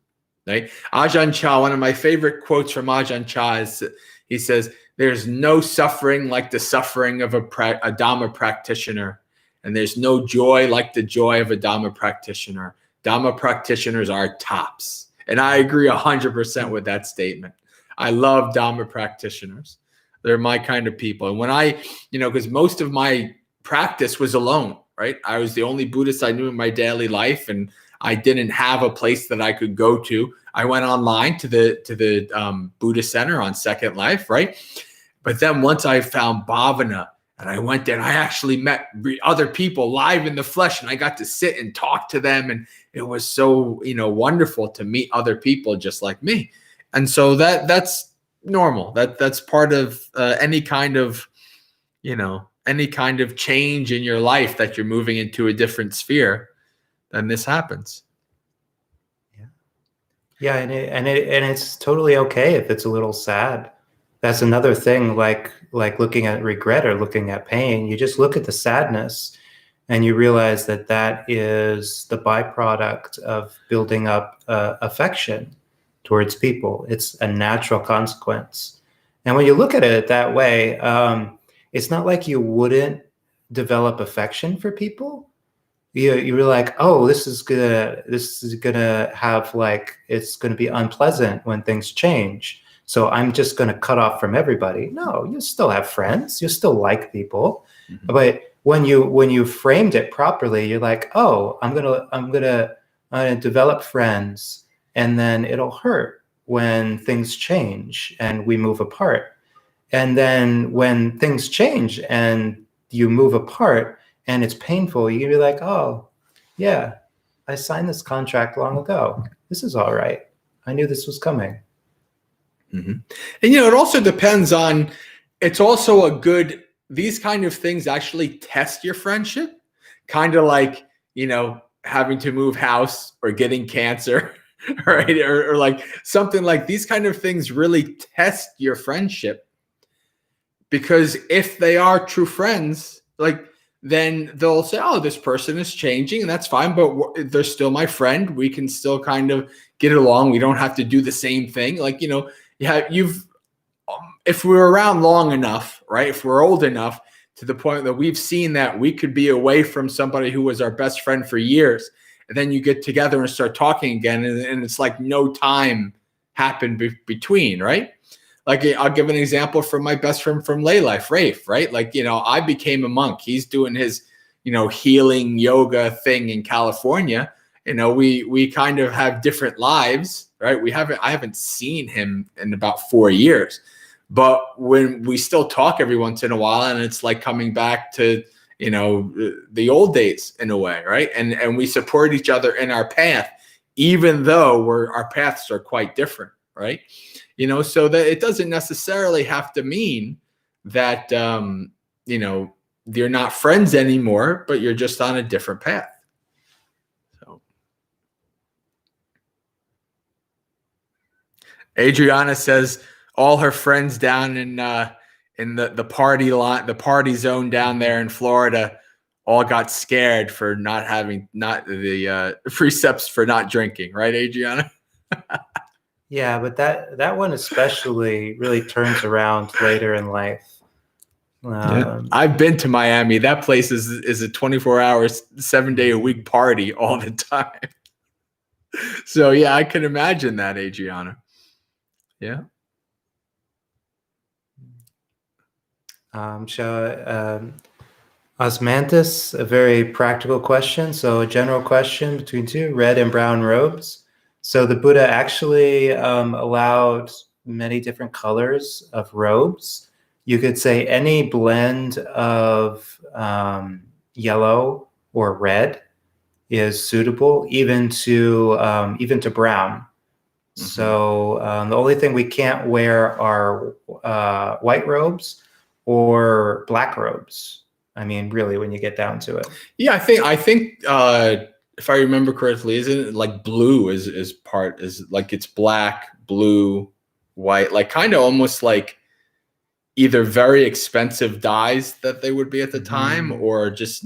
right? Ajahn Chah, one of my favorite quotes from Ajahn Chah is, he says, "There's no suffering like the suffering of a Dhamma practitioner, and there's no joy like the joy of a Dhamma practitioner. Dhamma practitioners are tops." And I agree 100% with that statement. I love Dhamma practitioners. They're my kind of people. And when because most of my practice was alone, right? I was the only Buddhist I knew in my daily life, and I didn't have a place that I could go to. I went online to the Buddhist Center on Second Life, right? But then once I found Bhavana, and I went there and I actually met other people live in the flesh, and I got to sit and talk to them. And it was so, wonderful to meet other people just like me. And so that's normal. That's part of any kind of change in your life, that you're moving into a different sphere, then this happens. Yeah, and it's totally okay if it's a little sad. That's another thing, like looking at regret or looking at pain. You just look at the sadness and you realize that is the byproduct of building up affection towards people. It's a natural consequence. And when you look at it that way, it's not like you wouldn't develop affection for people. You were like, oh, this is gonna have, like, it's gonna be unpleasant when things change, so I'm just gonna cut off from everybody. No, you still have friends, you still like people. Mm-hmm. But when you framed it properly, you're like, oh, I'm gonna develop friends, and then it'll hurt when things change and we move apart. And then when things change and you move apart and it's painful, you'd be like, oh, yeah, I signed this contract long ago. This is all right. I knew this was coming. Mm-hmm. And, it also depends on, it's also these kind of things actually test your friendship, kind of like, having to move house or getting cancer, right? Or like something like these kind of things really test your friendship, because if they are true friends, then they'll say, oh, this person is changing, and that's fine, but they're still my friend. We can still kind of get along. We don't have to do the same thing. If we're around long enough, right? If we're old enough to the point that we've seen that we could be away from somebody who was our best friend for years, and then you get together and start talking again, and it's like no time happened between, right? Like, I'll give an example from my best friend from lay life, Rafe, right? I became a monk. He's doing his, healing yoga thing in California. We kind of have different lives, right? I haven't seen him in about 4 years, but when we still talk every once in a while, and it's like coming back to, the old days in a way, right? And we support each other in our path, even though our paths are quite different, right? So that it doesn't necessarily have to mean that, you're not friends anymore, but you're just on a different path. So Adriana says all her friends down in in the party lot, the party zone down there in Florida, all got scared for not having the precepts for not drinking, right, Adriana? Yeah, but that one especially really turns around later in life. I've been to Miami. That place is a 24-hour, 7-day-a-week party all the time. So yeah, I can imagine that, Adriana. Yeah. Osmanthus, a very practical question. So a general question between two, red and brown robes. So the Buddha actually allowed many different colors of robes. You could say any blend of yellow or red is suitable, even to brown. Mm-hmm. So the only thing we can't wear are white robes or black robes. I mean, really, when you get down to it. Yeah, I think if I remember correctly, isn't it like blue is like it's black, blue, white, like kind of almost like either very expensive dyes that they would be at the time, or just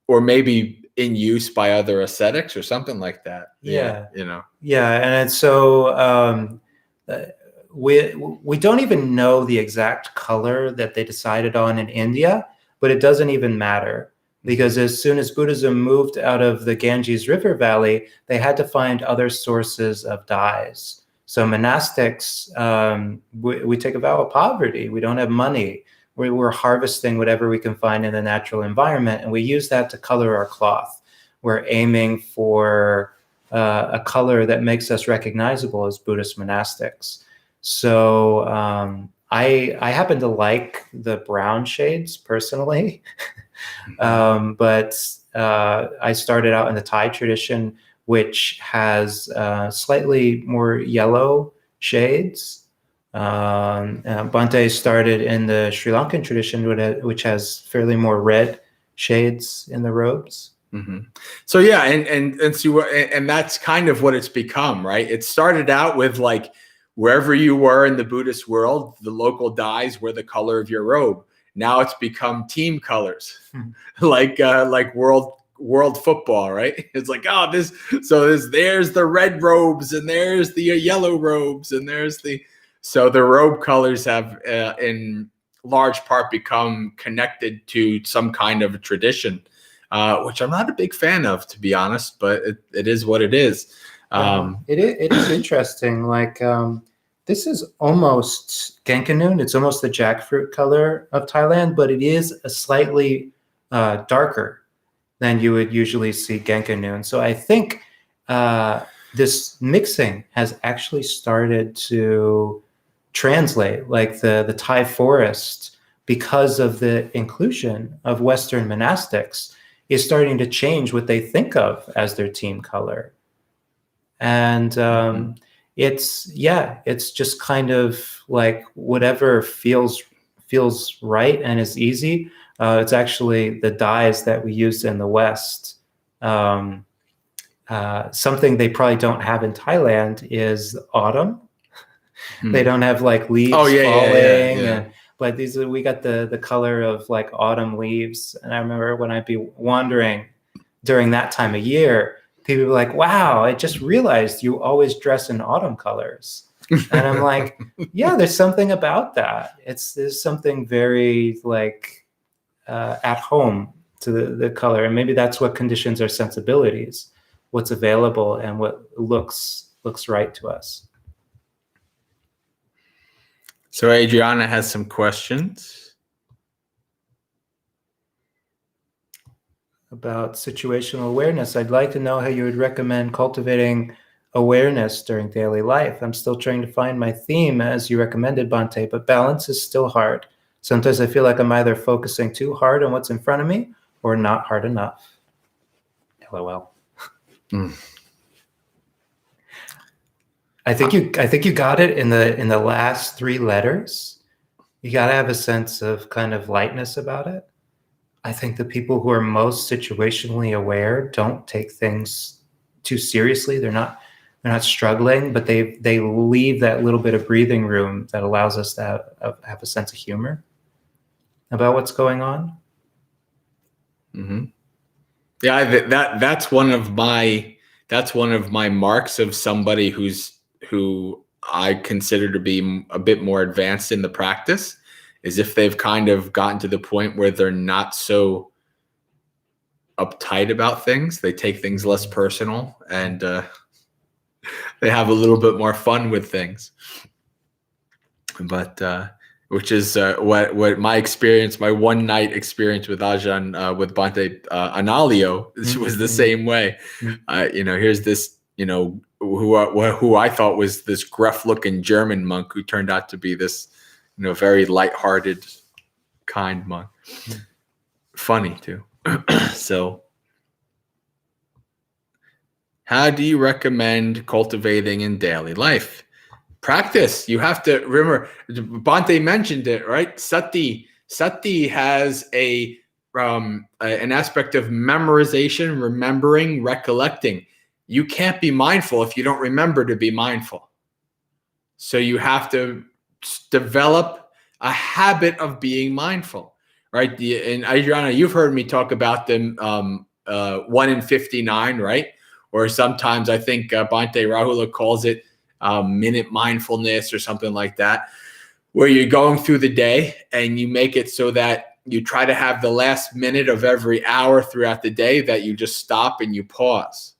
or maybe in use by other ascetics or something like that. Yeah. Yeah, and it's so we don't even know the exact color that they decided on in India, but it doesn't even matter, because as soon as Buddhism moved out of the Ganges River Valley, they had to find other sources of dyes. So monastics, we take a vow of poverty. We don't have money. We're harvesting whatever we can find in the natural environment, and we use that to color our cloth. We're aiming for a color that makes us recognizable as Buddhist monastics. So I happen to like the brown shades personally, but I started out in the Thai tradition, which has slightly more yellow shades. Bhante started in the Sri Lankan tradition, which has fairly more red shades in the robes. Mm-hmm. So yeah, and see what, and that's kind of what it's become, right? It started out with like wherever you were in the Buddhist world, the local dyes were the color of your robe. Now it's become team colors, like world football, right? It's like, oh, there's the red robes, and there's the yellow robes, and so the robe colors have in large part become connected to some kind of a tradition, which I'm not a big fan of, to be honest, but it is what it is. It is interesting. Like this is almost Genkanoon. It's almost the jackfruit color of Thailand, but it is a slightly darker than you would usually see Genkanoon. So I think this mixing has actually started to translate, like the Thai forest, because of the inclusion of Western monastics, is starting to change what they think of as their team color. And it's just kind of like whatever feels right and is easy. It's actually the dyes that we use in the West. Something they probably don't have in Thailand is autumn. They don't have like leaves falling. But we got the color of like autumn leaves. And I remember when I'd be wandering during that time of year, people were like, wow, I just realized you always dress in autumn colors. And I'm like, yeah, there's something about that. There's something very like at home to the color. And maybe that's what conditions our sensibilities, what's available and what looks right to us. So Adriana has some questions about situational awareness. I'd like to know how you would recommend cultivating awareness during daily life. I'm still trying to find my theme, as you recommended, Bhante, but balance is still hard. Sometimes I feel like I'm either focusing too hard on what's in front of me or not hard enough. LOL. I think you got it in the last 3 letters. You got to have a sense of kind of lightness about it. I think the people who are most situationally aware don't take things too seriously. They're not they're not struggling, but they leave that little bit of breathing room that allows us to have a sense of humor about what's going on. Mm-hmm. Yeah, that's one of my marks of somebody who I consider to be a bit more advanced in the practice, is if they've kind of gotten to the point where they're not so uptight about things, they take things less personal, and they have a little bit more fun with things. But which is what my experience, my one night experience with Ajahn, with Bhante Analio, was the same way. Here's this, who I thought was this gruff looking German monk, who turned out to be this, very lighthearted, kind monk. Funny too. So, how do you recommend cultivating in daily life? Practice. You have to remember, Bhante mentioned it, right? Sati has an aspect of memorization, remembering, recollecting. You can't be mindful if you don't remember to be mindful. So you have to develop a habit of being mindful, right? And Adriana, you've heard me talk about them 1 in 59, right? Or sometimes I think Bhante Rahula calls it minute mindfulness or something like that, where you're going through the day and you make it so that you try to have the last minute of every hour throughout the day that you just stop and you pause,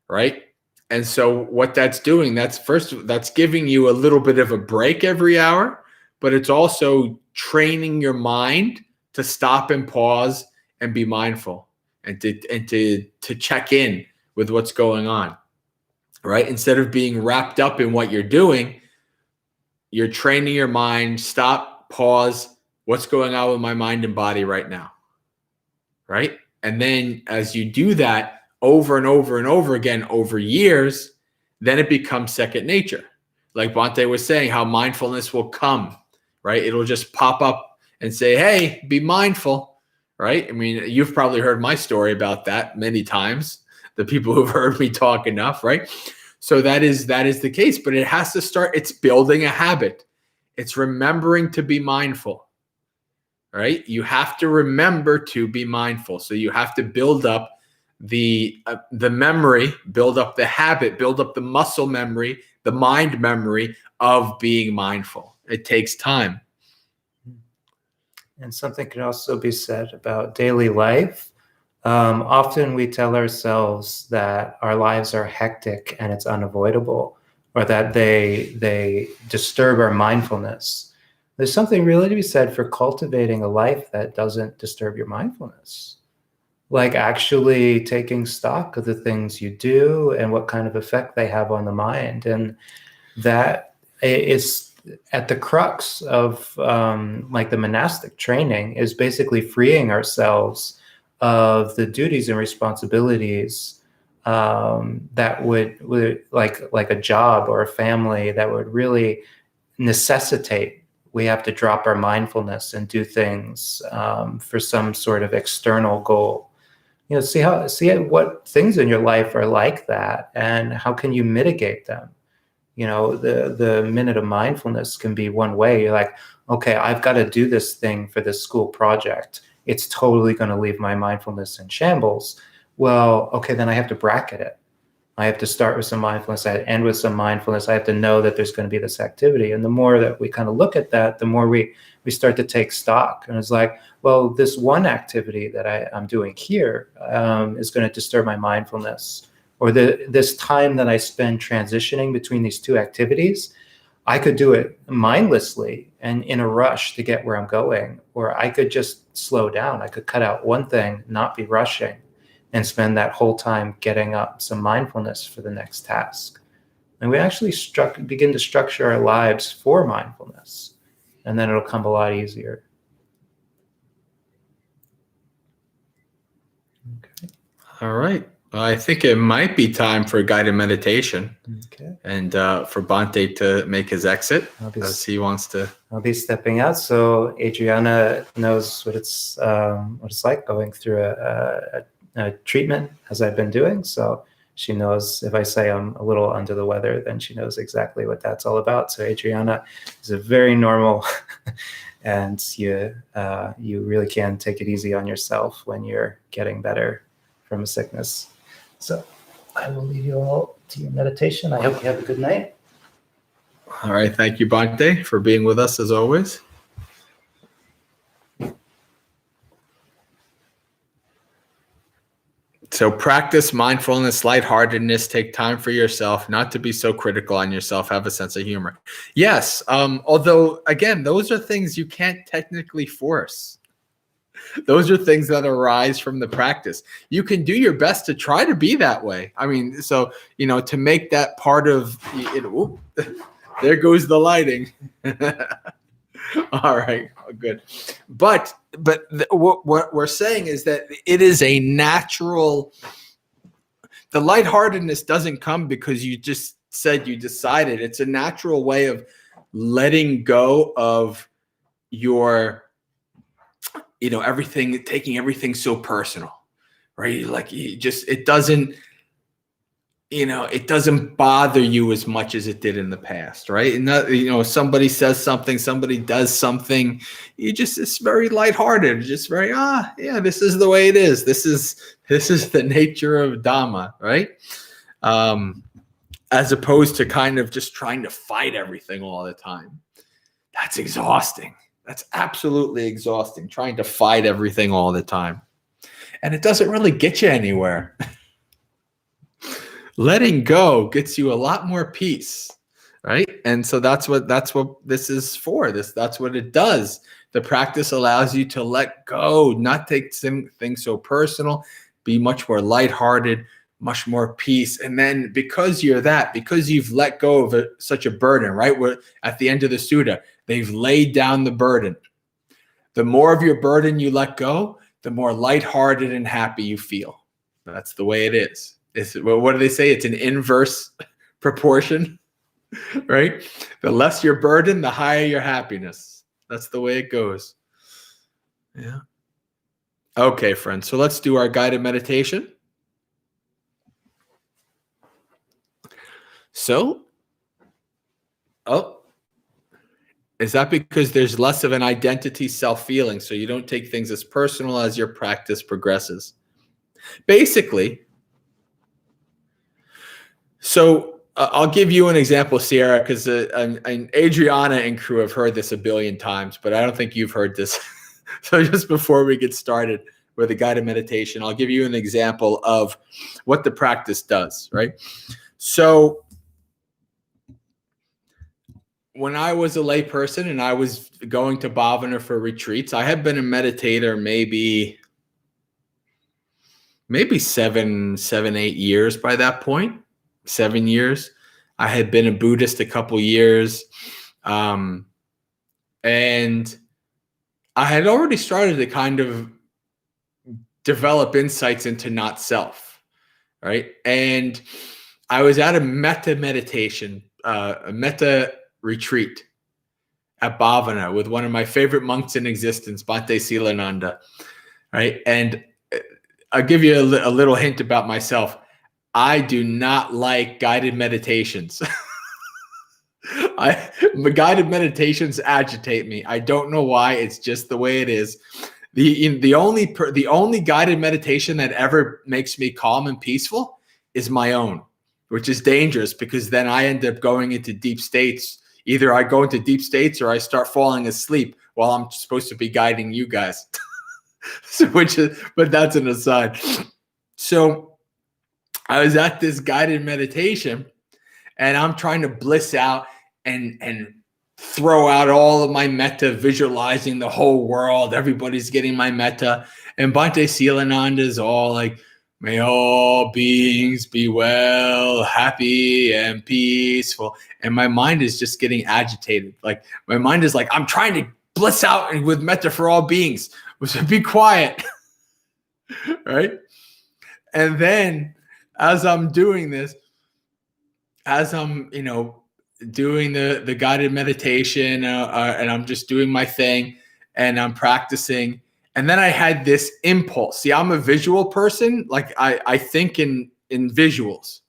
right? And so what that's doing, that's giving you a little bit of a break every hour, but it's also training your mind to stop and pause and be mindful and to check in with what's going on, right? Instead of being wrapped up in what you're doing, you're training your mind, stop, pause, what's going on with my mind and body right now, right? And then as you do that over and over and over again over years, then it becomes second nature. Like Bhante was saying, how mindfulness will come, right? It'll just pop up and say, hey, be mindful, right? I mean, you've probably heard my story about that many times, the people who've heard me talk enough, right? So that is the case, but it has to start. It's building a habit. It's remembering to be mindful, right? You have to remember to be mindful. So you have to build up the memory, build up the habit, build up the muscle memory, the mind memory of being mindful. It takes time. And something can also be said about daily life. Often we tell ourselves that our lives are hectic and it's unavoidable, or that they disturb our mindfulness. There's something really to be said for cultivating a life that doesn't disturb your mindfulness. Like actually taking stock of the things you do and what kind of effect they have on the mind. And that is at the crux of like the monastic training, is basically freeing ourselves of the duties and responsibilities that would like a job or a family that would really necessitate we have to drop our mindfulness and do things for some sort of external goal. See what things in your life are like that, and how can you mitigate them. The minute of mindfulness can be one way. You're like, okay, I've got to do this thing for this school project. It's totally going to leave my mindfulness in shambles. Well, okay, then I have to bracket it. I have to start with some mindfulness, I end with some mindfulness. I have to know that there's going to be this activity. And the more that we kind of look at that, the more we start to take stock. And it's like, well, this one activity that I'm doing here is going to disturb my mindfulness. Or this time that I spend transitioning between these two activities, I could do it mindlessly and in a rush to get where I'm going. Or I could just slow down. I could cut out one thing, not be rushing, and spend that whole time getting up some mindfulness for the next task. And we actually begin to structure our lives for mindfulness, and then it'll come a lot easier. Okay. All right. Well, I think it might be time for a guided meditation. Okay. And for Bhante to make his exit, as he wants to. I'll be stepping out, so Adriana knows what it's like going through a treatment, as I've been doing. So she knows if I say I'm a little under the weather, then she knows exactly what that's all about. So Adriana is a very normal, and you really can take it easy on yourself when you're getting better from a sickness. So I will leave you all to your meditation. I hope you have a good night. All right. Thank you, Bhante, for being with us as always. So practice mindfulness, lightheartedness, take time for yourself, not to be so critical on yourself, have a sense of humor. Yes. Although, again, those are things you can't technically force. Those are things that arise from the practice. You can do your best to try to be that way. I mean, so, to make that part of it. Whoop, there goes the lighting. All right, good. But what we're saying is that it is a natural. The lightheartedness doesn't come because you just said you decided. It's a natural way of letting go of your, everything, taking everything so personal, right? Like it doesn't. It doesn't bother you as much as it did in the past, right? And that, somebody says something, somebody does something, it's very lighthearted, just very, yeah, this is the way it is. This is the nature of Dhamma, right? As opposed to kind of just trying to fight everything all the time. That's exhausting. That's absolutely exhausting, trying to fight everything all the time. And it doesn't really get you anywhere. Letting go gets you a lot more peace, right? And so that's what this is for. That's what it does. The practice allows you to let go, not take things so personal, be much more lighthearted, much more peace. And then because you've let go of such a burden, right? We're at the end of the sutta, they've laid down the burden. The more of your burden you let go, the more lighthearted and happy you feel. That's the way it is. What do they say? It's an inverse proportion, right? The less your burden, the higher your happiness. That's the way it goes. Yeah. Okay, friends. So let's do our guided meditation. So, is that because there's less of an identity self-feeling, so you don't take things as personal as your practice progresses? Basically, so I'll give you an example, Sierra, because Adriana and crew have heard this a billion times, but I don't think you've heard this. So just before we get started with the guided meditation, I'll give you an example of what the practice does, right? So when I was a lay person and I was going to Bhavana for retreats, I had been a meditator maybe 7-8 years by that point. 7 years. I had been a Buddhist a couple years. And I had already started to kind of develop insights into not self, right? And I was at a metta meditation, a metta retreat at Bhavana with one of my favorite monks in existence, Bhante Silananda, right? And I'll give you a little hint about myself. I do not like guided meditations. Guided meditations agitate me. I don't know why. It's just the way it is. The only guided meditation that ever makes me calm and peaceful is my own, which is dangerous because then I end up going into deep states. Either I go into deep states or I start falling asleep while I'm supposed to be guiding you guys. But that's an aside. So I was at this guided meditation and I'm trying to bliss out and throw out all of my metta, visualizing the whole world. Everybody's getting my metta. And Bhante Silananda is all like, may all beings be well, happy, and peaceful. And my mind is just getting agitated. Like my mind is like, I'm trying to bliss out and with metta for all beings. So be quiet. Right? And then as I'm doing this, as I'm, doing the guided meditation and I'm just doing my thing and I'm practicing. And then I had this impulse. See, I'm a visual person. Like I think in in visuals.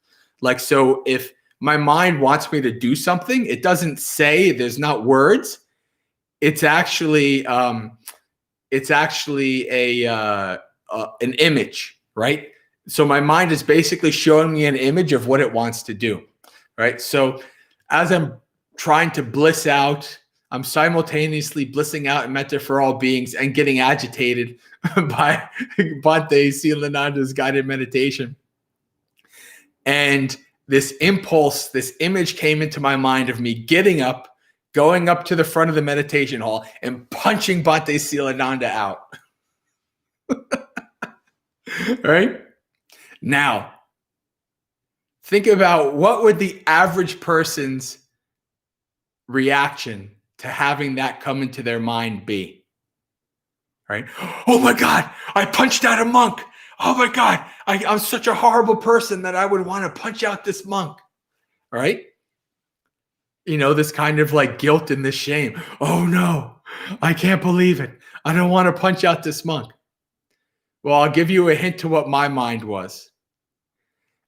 Like, so if my mind wants me to do something, it doesn't say, there's not words. It's actually an image, right? So my mind is basically showing me an image of what it wants to do, right? So as I'm trying to bliss out, I'm simultaneously blissing out in metta for all beings and getting agitated by Bhante Silananda's guided meditation. And this impulse, this image came into my mind of me getting up, going up to the front of the meditation hall and punching Bhante Silananda out. Right? Now, think about what would the average person's reaction to having that come into their mind be? Right? Oh my God, I punched out a monk. Oh my God, I'm such a horrible person that I would want to punch out this monk. Right? You know, this kind of like guilt and this shame. Oh no, I can't believe it. I don't want to punch out this monk. Well, I'll give you a hint to what my mind was.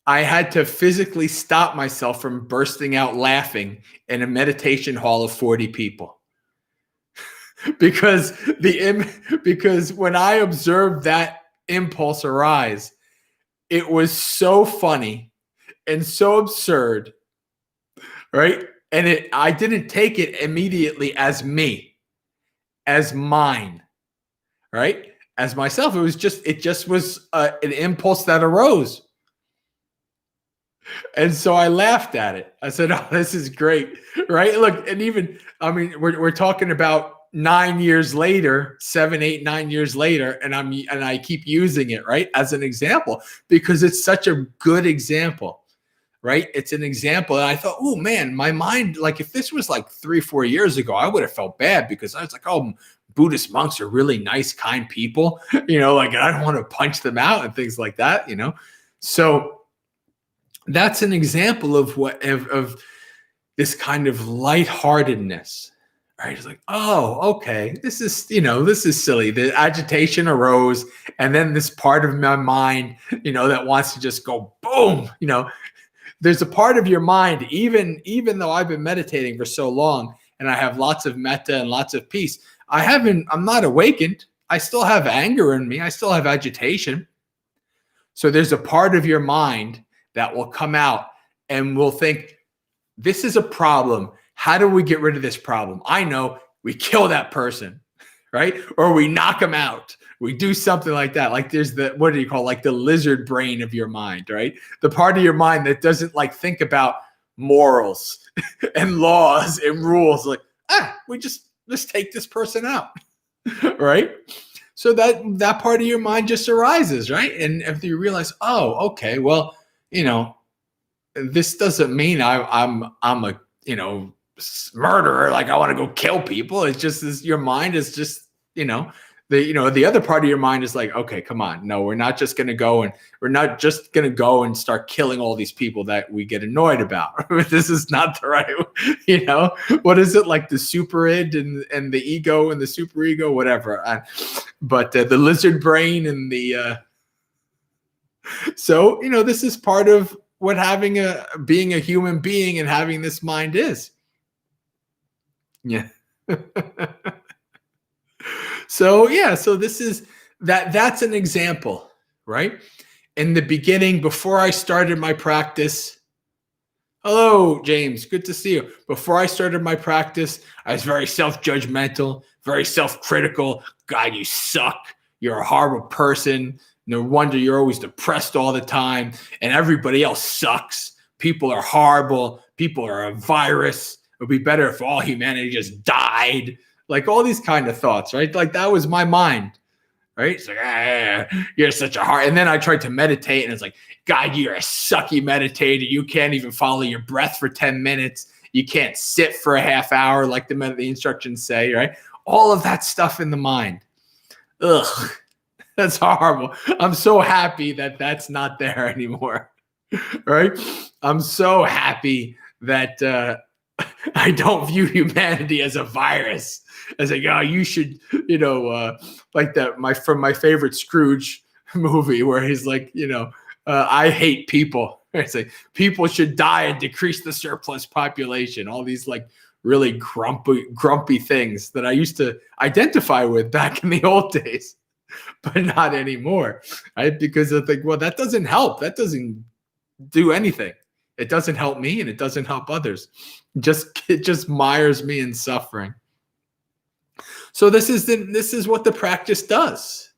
I had to physically stop myself from bursting out laughing in a meditation hall of 40 people. because when I observed that impulse arise, it was so funny and so absurd, right? And I didn't take it immediately as me, as mine, right? As myself. It just was an impulse that arose. And so I laughed at it. I said, oh, this is great, right? Look, and even, I mean, we're talking about 9 years later, 7, 8, 9 years later, and I keep using it, right, as an example, because it's such a good example, right? It's an example. And I thought, oh man, my mind, like if this was like 3, 4 years ago, I would have felt bad because I was like, oh, Buddhist monks are really nice, kind people, you know, like I don't want to punch them out and things like that, you know? So that's an example of of this kind of lightheartedness, right? It's like, oh, okay, this is silly. The agitation arose, and then this part of my mind, you know, that wants to just go boom, you know. There's a part of your mind, even though I've been meditating for so long and I have lots of metta and lots of peace, I'm not awakened. I still have anger in me. I still have agitation. So there's a part of your mind that will come out and will think, this is a problem. How do we get rid of this problem? I know, we kill that person, right? Or we knock them out. We do something like that. Like there's what do you call, like the lizard brain of your mind, right? The part of your mind that doesn't like think about morals and laws and rules. Like, let's take this person out, right? So that part of your mind just arises, right? And if you realize, oh, okay, well, you know, this doesn't mean I'm a, you know, murderer. Like I want to go kill people. It's just this, your mind is just, you know, the other part of your mind is like, okay, come on. No, we're not just going to go and start killing all these people that we get annoyed about. This is not the right, you know, what is it, like the super id and the ego and the super ego, whatever. But the lizard brain and the, so, you know, this is part of what being a human being and having this mind is. Yeah. So this is that's an example, right? In the beginning, before I started my practice, hello, James, good to see you. Before I started my practice, I was very self-judgmental, very self-critical. God, you suck. You're a horrible person. No wonder you're always depressed all the time, and everybody else sucks. People are horrible. People are a virus. It would be better if all humanity just died. Like all these kind of thoughts, right? Like that was my mind, right? It's like, you're such a hard. And then I tried to meditate, and it's like, God, you're a sucky meditator. You can't even follow your breath for 10 minutes. You can't sit for a half hour like the instructions say, right? All of that stuff in the mind. Ugh. That's horrible. I'm so happy that that's not there anymore, right? I'm so happy that I don't view humanity as a virus. As like, oh, you should, you know, like that. From my favorite Scrooge movie, where he's like, you know, I hate people. It's like people should die and decrease the surplus population. All these like really grumpy things that I used to identify with back in the old days, but not anymore, right? Because I think, well, that doesn't help. That doesn't do anything. It doesn't help me and it doesn't help others. It just mires me in suffering. So this is what the practice does,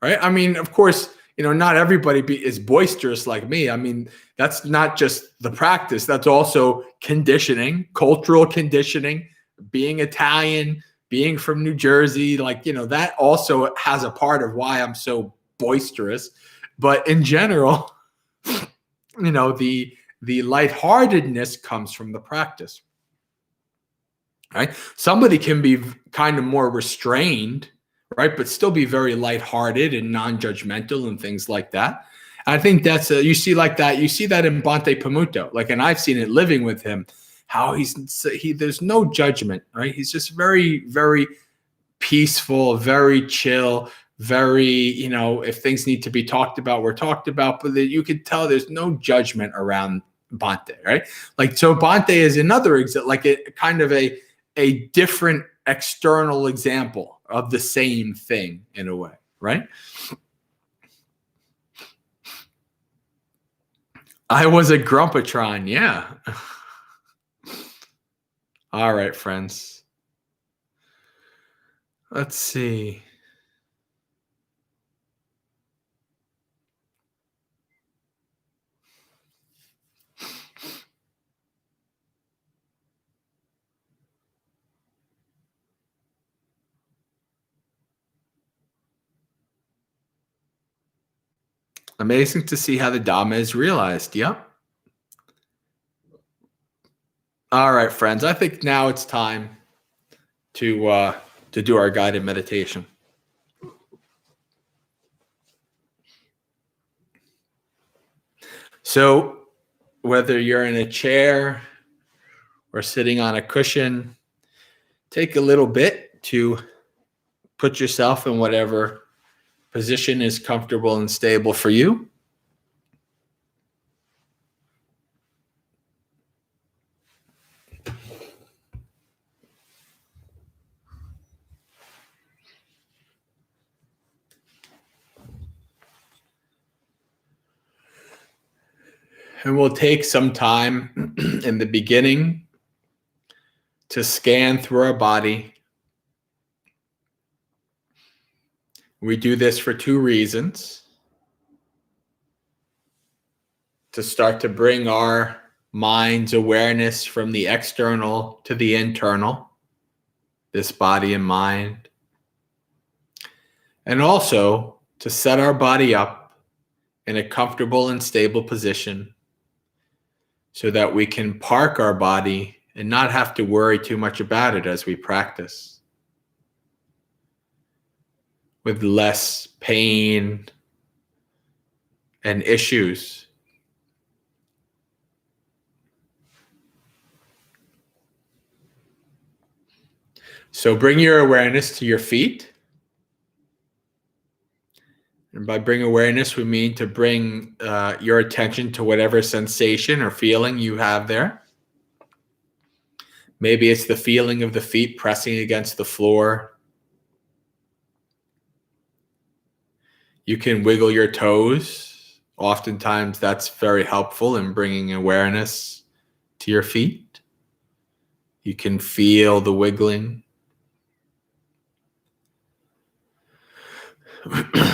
right? I mean, of course, not everybody is boisterous like me. I mean, that's not just the practice. That's also conditioning, cultural conditioning, being Italian, being from New Jersey. Like, that also has a part of why I'm so boisterous. But in general, the lightheartedness comes from the practice, right? Somebody can be kind of more restrained, right, but still be very lighthearted and non-judgmental and things like that. And I think that's you see that in Bhante Pamuto, like, and I've seen it living with him, how there's no judgment, right? He's just very, very peaceful, very chill, very, if things need to be talked about, we're talked about, but you could tell there's no judgment around Bhante, right? Like, so Bhante is another example, like a kind of a different external example of the same thing in a way, right? I was a grumpatron, yeah. All right, friends. Let's see. Amazing to see how the Dhamma is realized. Yep. All right, friends. I think now it's time to do our guided meditation. So whether you're in a chair or sitting on a cushion, take a little bit to put yourself in whatever position is comfortable and stable for you. And we'll take some time in the beginning to scan through our body. We do this for two reasons. To start to bring our mind's awareness from the external to the internal, this body and mind. And also to set our body up in a comfortable and stable position so that we can park our body and not have to worry too much about it as we practice, with less pain and issues. So bring your awareness to your feet. And by bring awareness, we mean to bring your attention to whatever sensation or feeling you have there. Maybe it's the feeling of the feet pressing against the floor. You can wiggle your toes. Oftentimes that's very helpful in bringing awareness to your feet. You can feel the wiggling.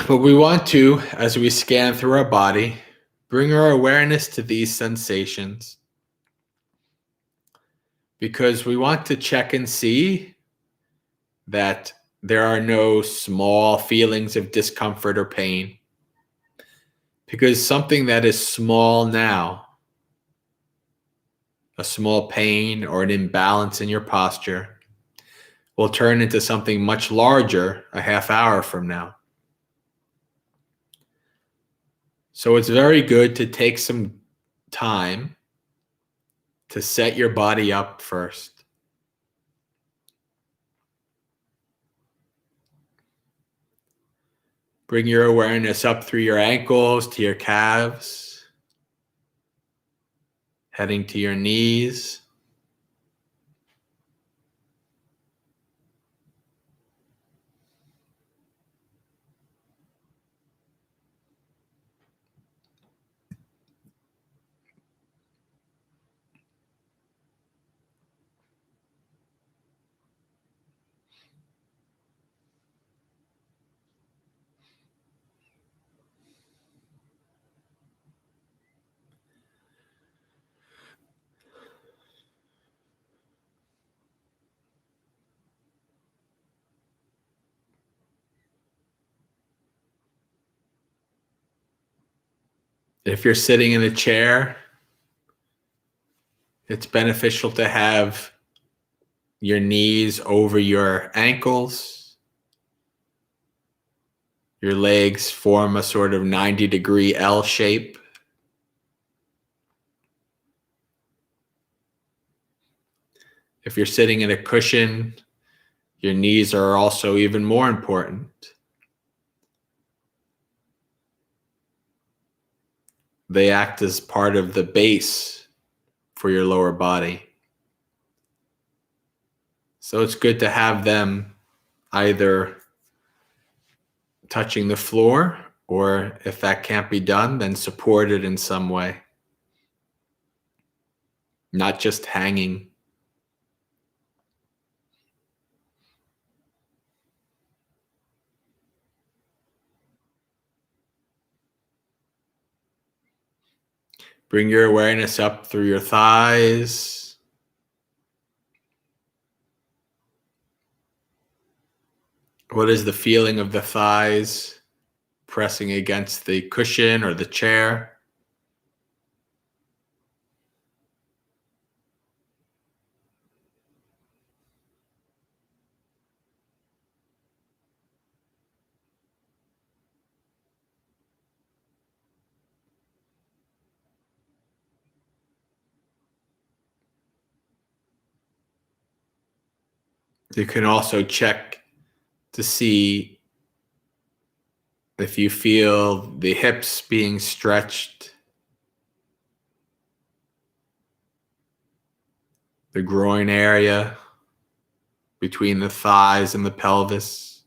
But we want to, as we scan through our body, bring our awareness to these sensations, because we want to check and see that there are no small feelings of discomfort or pain. Because something that is small now, a small pain or an imbalance in your posture, will turn into something much larger a half hour from now. So it's very good to take some time to set your body up first. Bring your awareness up through your ankles to your calves, heading to your knees. If you're sitting in a chair, it's beneficial to have your knees over your ankles. Your legs form a sort of 90-degree L shape. If you're sitting in a cushion, your knees are also even more important. They act as part of the base for your lower body. So it's good to have them either touching the floor, or if that can't be done, then supported in some way. Not just hanging. Bring your awareness up through your thighs. What is the feeling of the thighs pressing against the cushion or the chair? You can also check to see if you feel the hips being stretched, the groin area between the thighs and the pelvis.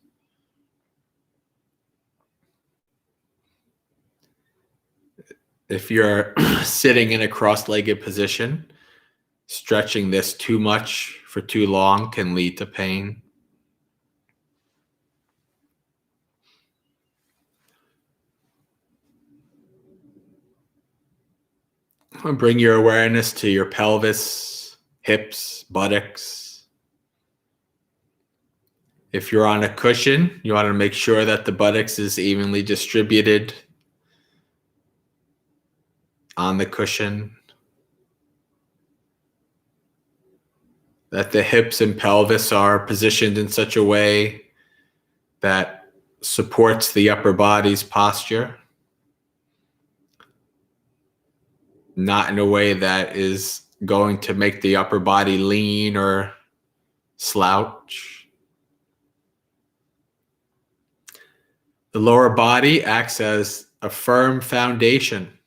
If you're sitting in a cross-legged position, stretching this too much for too long can lead to pain. Bring your awareness to your pelvis, hips, buttocks. If you're on a cushion, you want to make sure that the buttocks is evenly distributed on the cushion, that the hips and pelvis are positioned in such a way that supports the upper body's posture, not in a way that is going to make the upper body lean or slouch. The lower body acts as a firm foundation,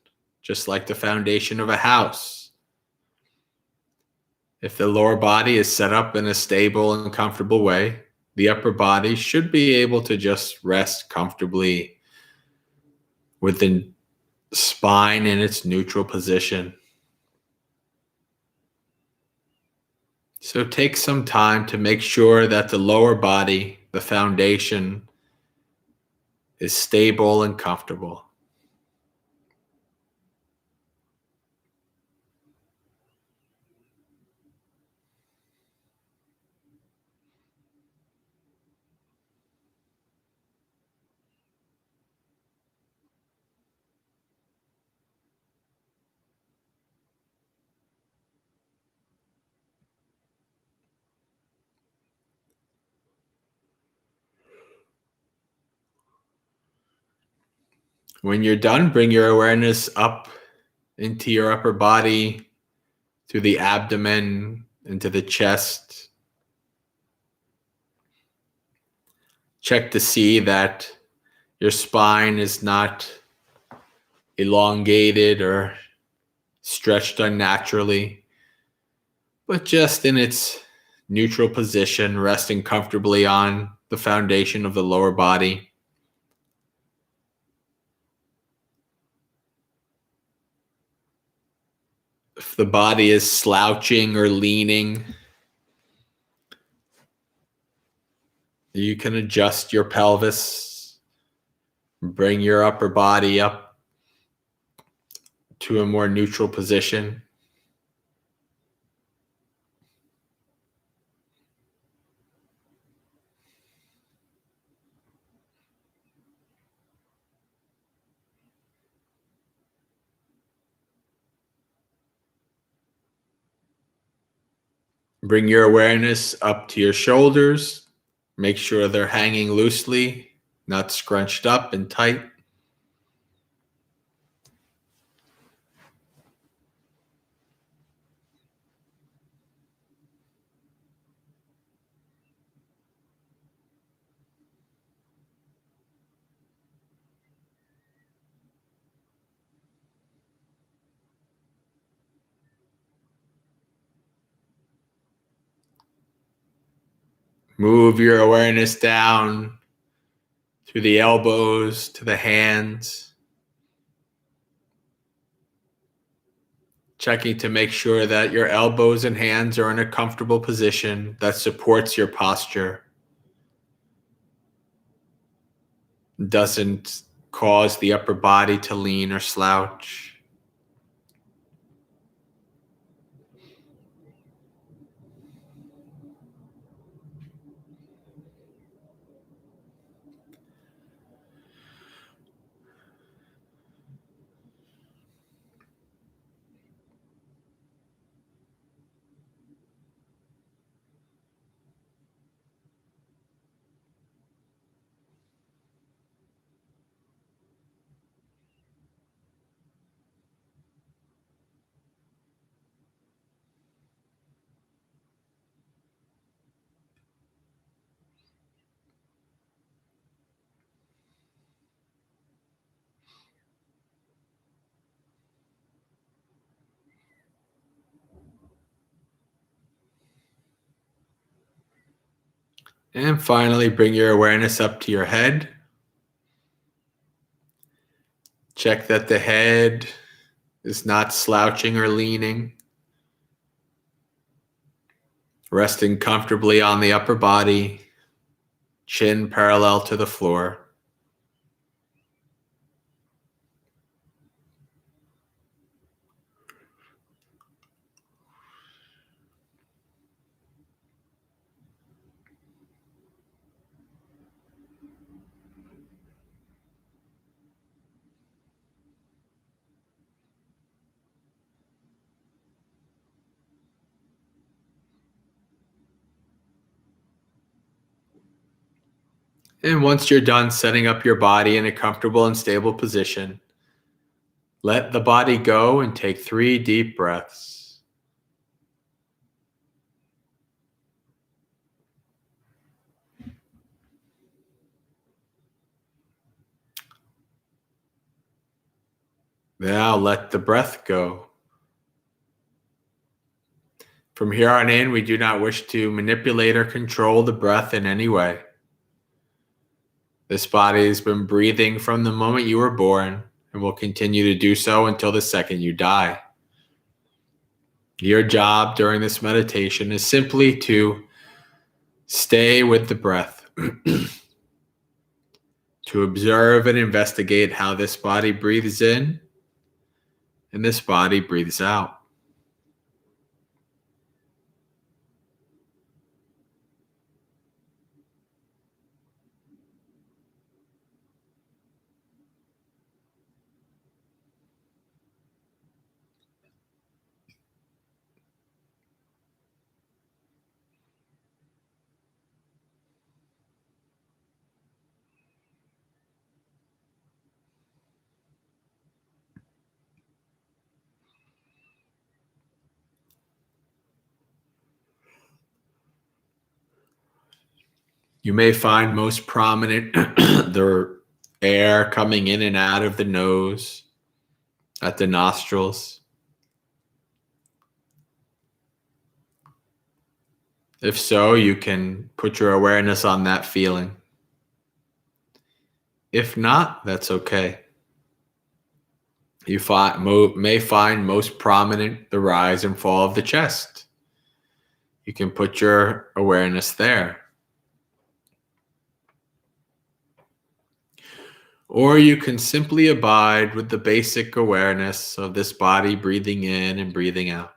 just like the foundation of a house. If the lower body is set up in a stable and comfortable way, the upper body should be able to just rest comfortably with the spine in its neutral position. So take some time to make sure that the lower body, the foundation, is stable and comfortable. When you're done, bring your awareness up into your upper body, to the abdomen, into the chest. Check to see that Your spine is not elongated or stretched unnaturally, but just in its neutral position, resting comfortably on the foundation of the lower body. If the body is slouching or leaning, you can adjust your pelvis, bring your upper body up to a more neutral position. Bring your awareness up to your shoulders. Make sure they're hanging loosely, not scrunched up and tight. Move your awareness down through the elbows to the hands, checking to make sure that your elbows and hands are in a comfortable position that supports your posture, doesn't cause the upper body to lean or slouch. And finally, bring your awareness up to your head. Check that the head is not slouching or leaning, resting comfortably on the upper body, chin parallel to the floor. And once you're done setting up your body in a comfortable and stable position, let the body go and take 3 deep breaths. Now let the breath go. From here on in, we do not wish to manipulate or control the breath in any way. This body has been breathing from the moment you were born and will continue to do so until the second you die. Your job during this meditation is simply to stay with the breath, to observe and investigate how this body breathes in and this body breathes out. You may find most prominent the air coming in and out of the nose, at the nostrils. If so, you can put your awareness on that feeling. If not, that's okay. You may find most prominent the rise and fall of the chest. You can put your awareness there. Or you can simply abide with the basic awareness of this body breathing in and breathing out.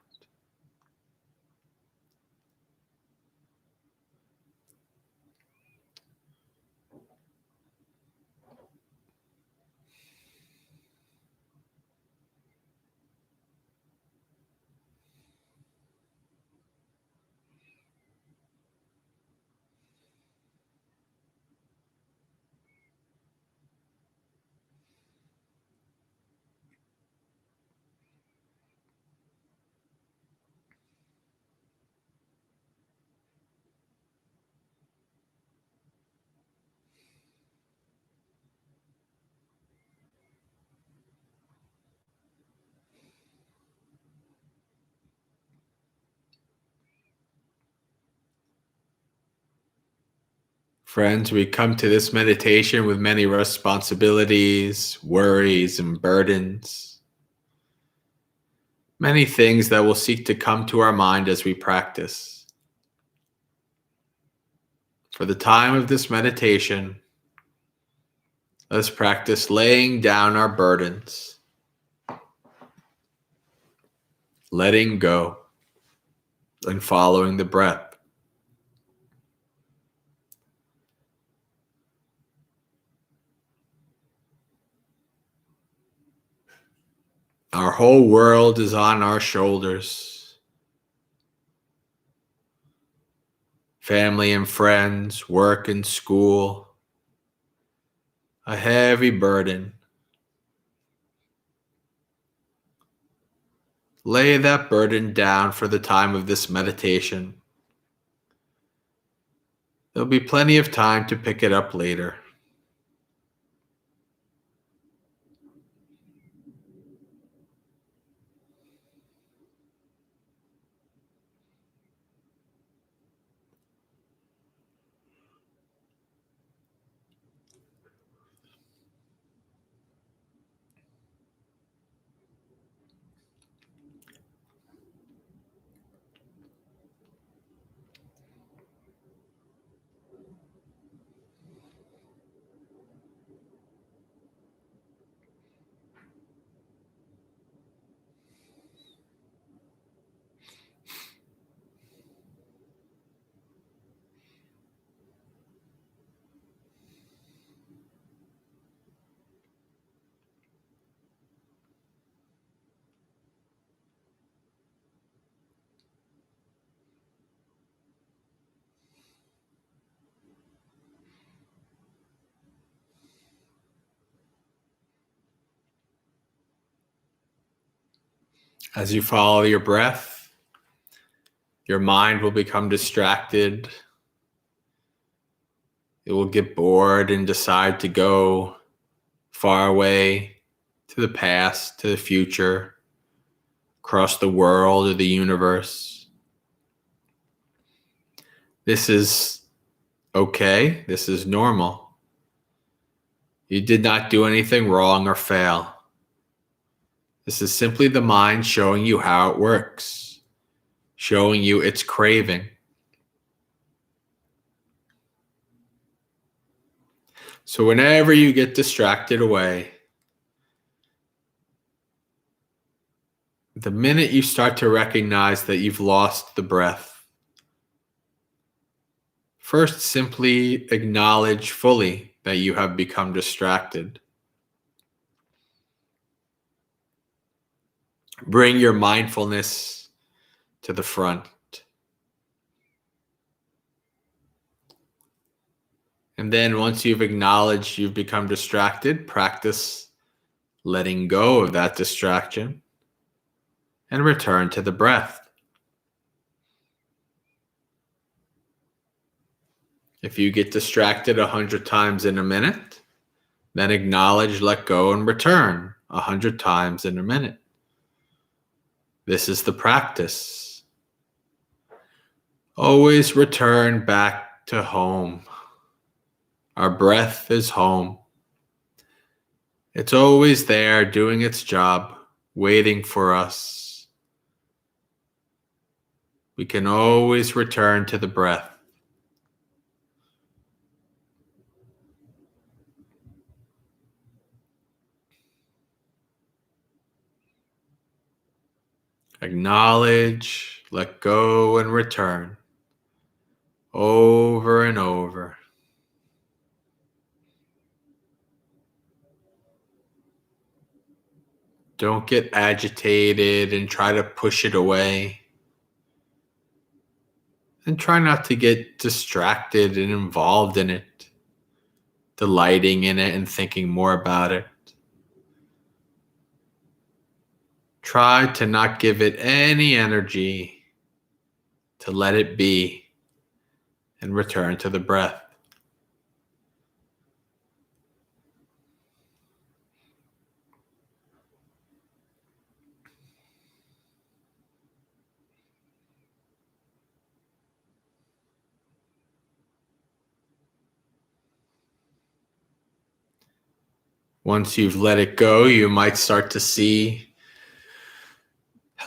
Friends, we come to this meditation with many responsibilities, worries, and burdens. Many things that will seek to come to our mind as we practice. For the time of this meditation, let's practice laying down our burdens, letting go, and following the breath. Our whole world is on our shoulders. Family and friends, work and school, a heavy burden. Lay that burden down for the time of this meditation. There'll be plenty of time to pick it up later. As you follow your breath, your mind will become distracted. It will get bored and decide to go far away to the past, to the future, across the world or the universe. This is okay. This is normal. You did not do anything wrong or fail. This is simply the mind showing you how it works, showing you its craving. So whenever you get distracted away, the minute you start to recognize that you've lost the breath, first simply acknowledge fully that you have become distracted. Bring your mindfulness to the front. And then once you've acknowledged you've become distracted, practice letting go of that distraction and return to the breath. If you get distracted 100 times in a minute, Then acknowledge, let go, and return 100 times in a minute. This is the practice. Always return back to home. Our breath is home. It's always there doing its job, waiting for us. We can always return to the breath. Acknowledge, let go, and return. Over and over. Don't get agitated and try to push it away. And try not to get distracted and involved in it, delighting in it and thinking more about it. Try to not give it any energy, to let it be and return to the breath. Once you've let it go, you might start to see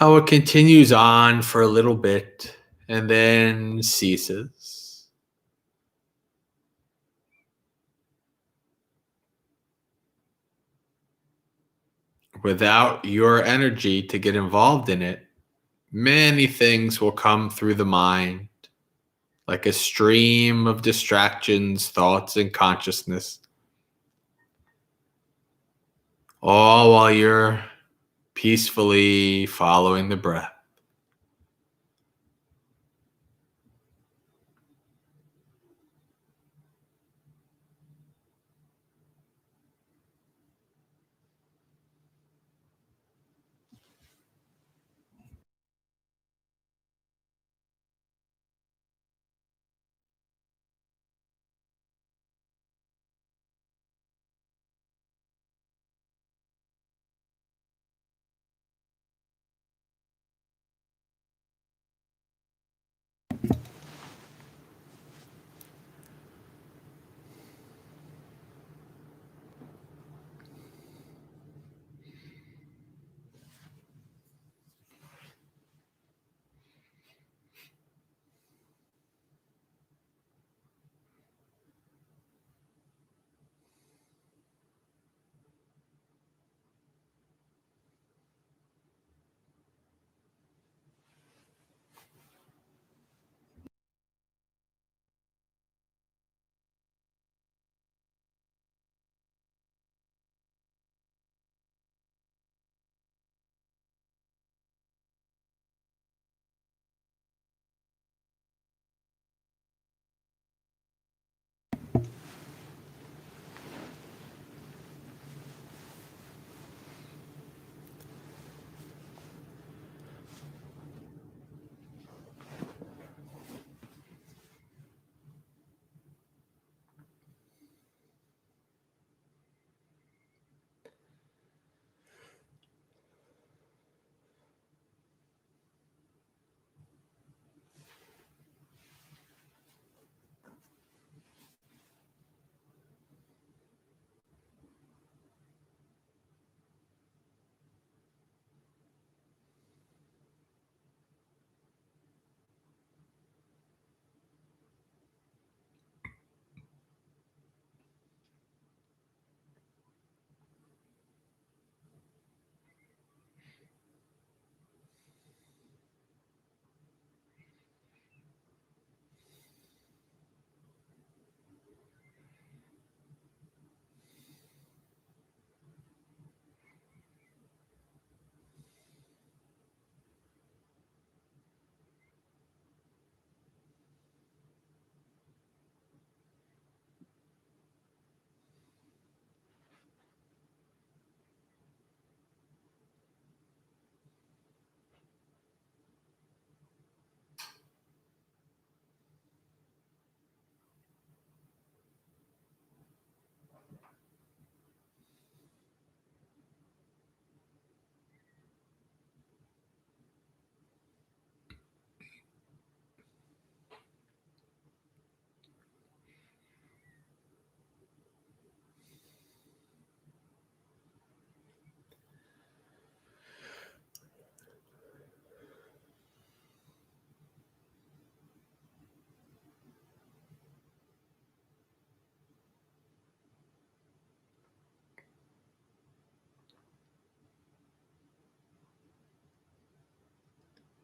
how it continues on for a little bit and then ceases. Without your energy to get involved in it, many things will come through the mind, like a stream of distractions, thoughts, and consciousness, all while you're peacefully following the breath.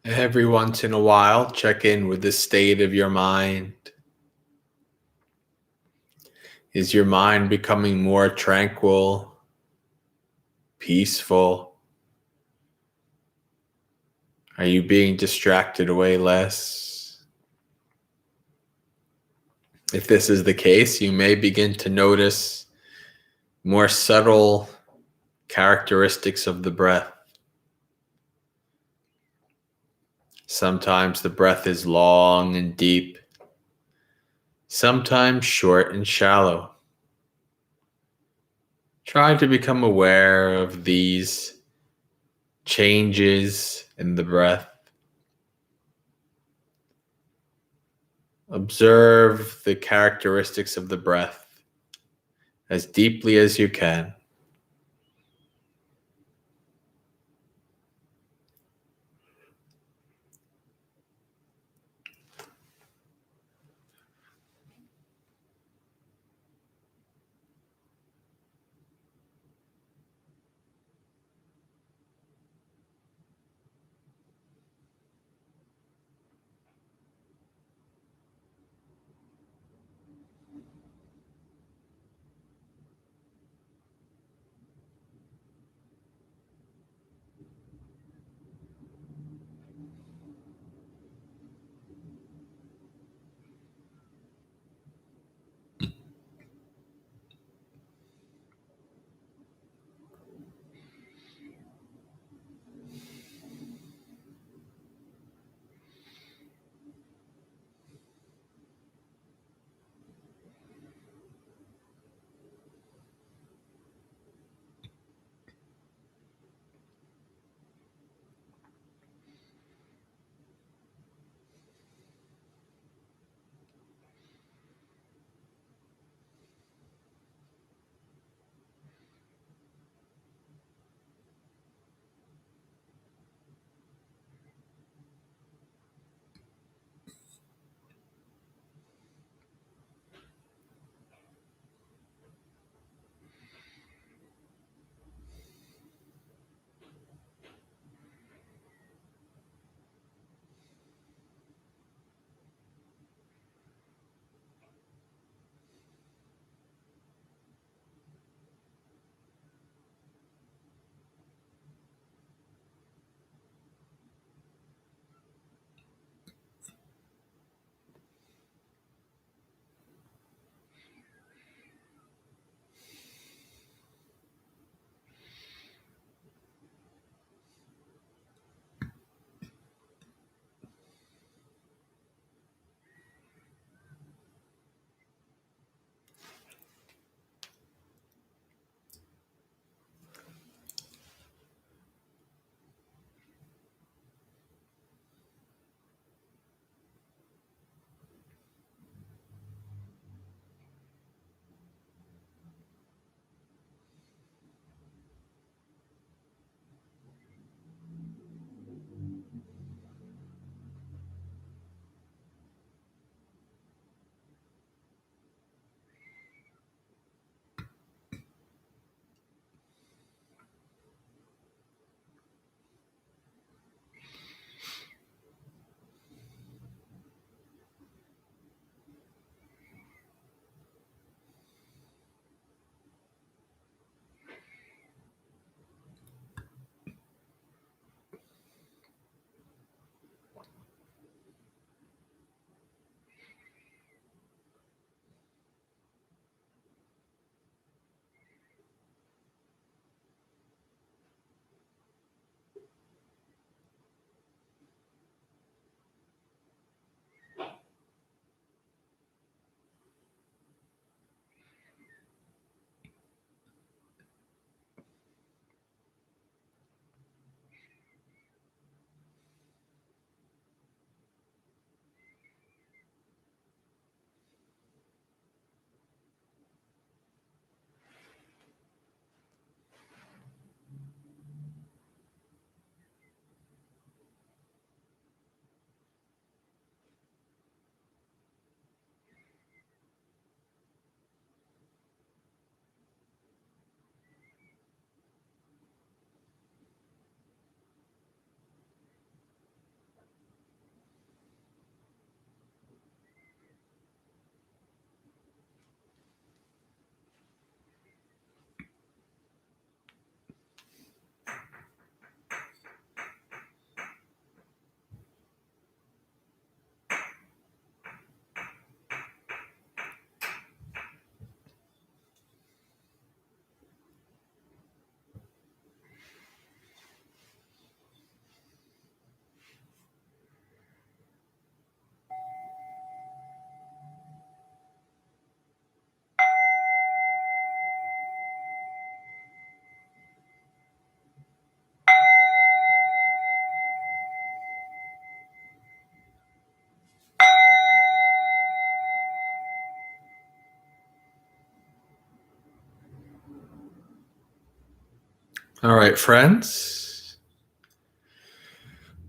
Every once in a while, check in with the state of your mind. Is your mind becoming more tranquil, peaceful? Are you being distracted away less? If this is the case, you may begin to notice more subtle characteristics of the breath. Sometimes the breath is long and deep, sometimes short and shallow. Try to become aware of these changes in the breath. Observe the characteristics of the breath as deeply as you can. All right, friends.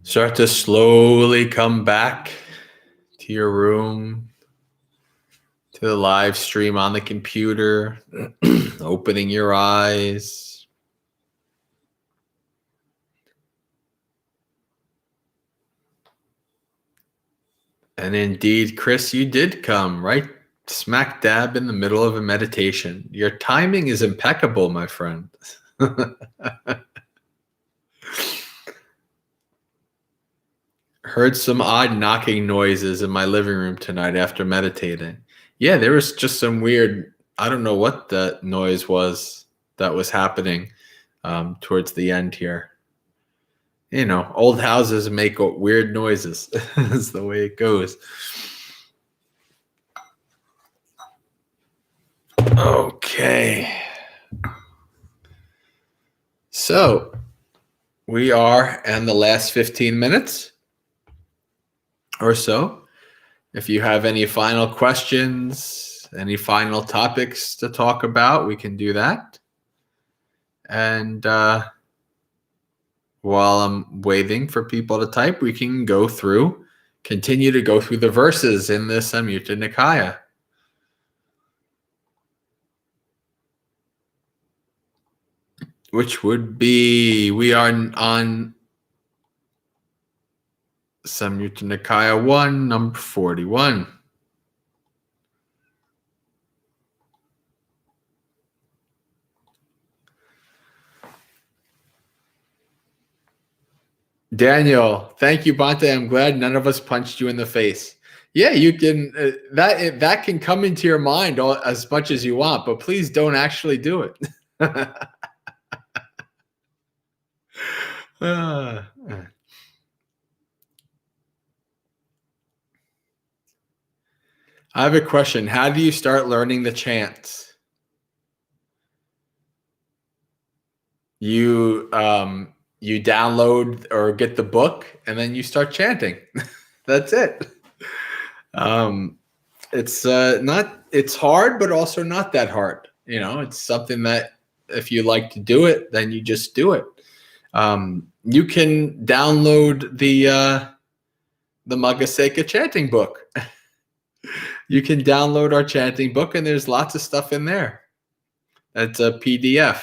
Start to slowly come back to your room, to the live stream on the computer, opening your eyes. And indeed, Chris, you did come right smack dab in the middle of a meditation. Your timing is impeccable, my friend. Heard some odd knocking noises in my living room tonight after meditating. Yeah, there was just some weird, I don't know what the noise was that was happening towards the end here. You know, old houses make weird noises. That's the way it goes. Okay. So we are in the last 15 minutes or so. If you have any final questions, any final topics to talk about, we can do that. And while I'm waiting for people to type, we can continue to go through the verses in the Samyutta Nikaya. Which would be, we are on Samyutta Nikaya 1, number 41. Daniel, thank you, Bante. I'm glad none of us punched you in the face. Yeah, you can. That can come into your mind as much as you want, but please don't actually do it. I have a question. How do you start learning the chants? You download or get the book and then you start chanting. That's it. It's hard, but also not that hard. You know, it's something that if you like to do it, then you just do it. You can download the Moggallāna chanting book. You can download our chanting book, and there's lots of stuff in there. That's a PDF.